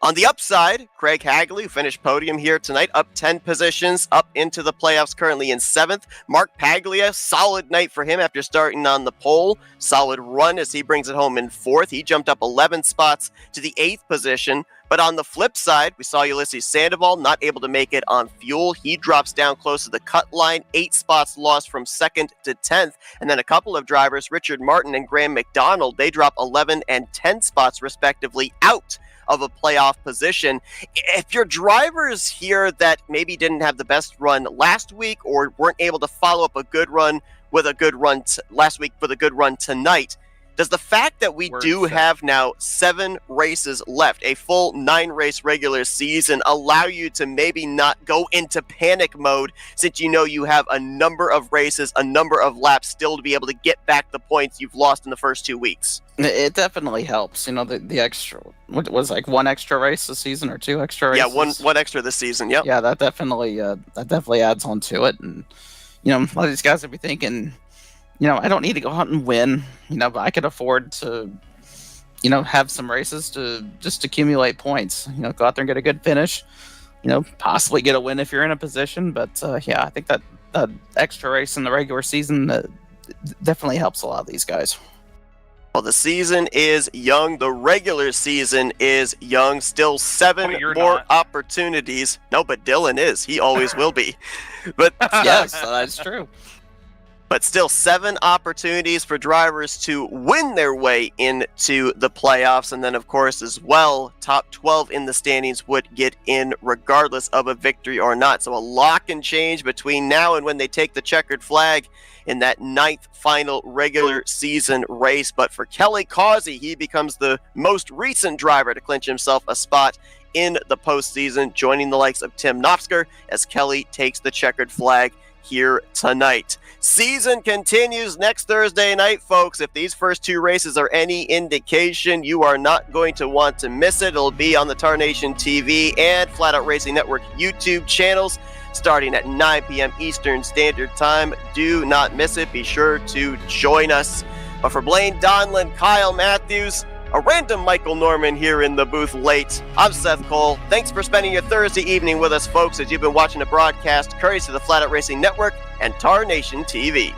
On the upside, Craig Hagley, who finished podium here tonight, up 10 positions, up into the playoffs, currently in 7th. Mark Paglia, solid night for him after starting on the pole. Solid run as he brings it home in 4th. He jumped up 11 spots to the 8th position. But on the flip side, we saw Ulysses Sandoval not able to make it on fuel. He drops down close to the cut line, 8 spots lost from 2nd to 10th. And then a couple of drivers, Richard Martin and Graham McDonald, they drop 11 and 10 spots respectively out of a playoff position. If your drivers here that maybe didn't have the best run last week or weren't able to follow up a good run with a good run last week with a good run tonight, does the fact that we have now 7 races left, a full 9-race regular season, allow you to maybe not go into panic mode, since you know you have a number of races, a number of laps still to be able to get back the points you've lost in the first 2 weeks? It definitely helps. The extra, what was like 1 extra race this season or 2 extra races? Yeah, one extra this season. Yep. Yeah, that definitely adds on to it. And a lot of these guys will be thinking, I don't need to go out and win, but I could afford to have some races to just accumulate points. Go out there and get a good finish. Possibly get a win if you're in a position. But yeah, I think that extra race in the regular season definitely helps a lot of these guys. Well, the season is young. The regular season is young. Still 7 more not. opportunities. No, but Dylan is. He always will be. But Yes, that's true. But still 7 opportunities for drivers to win their way into the playoffs. And then, of course, as well, top 12 in the standings would get in regardless of a victory or not. So a lot can change between now and when they take the checkered flag in that 9th final regular season race. But for Kelly Causey, he becomes the most recent driver to clinch himself a spot in the postseason, joining the likes of Tim Knopfsker as Kelly takes the checkered flag here tonight. Season continues next Thursday night, folks. If these first 2 races are any indication, you are not going to want to miss it. It'll be on the Tarnation TV and Flat Out Racing Network YouTube channels starting at 9 p.m. Eastern Standard Time. Do not miss it. Be sure to join us. But for Blaine Donlin, Kyle Matthews, a random Michael Norman here in the booth late, I'm Seth Cole. Thanks for spending your Thursday evening with us, folks, as you've been watching the broadcast courtesy of the Flat Out Racing Network and Tarnation TV.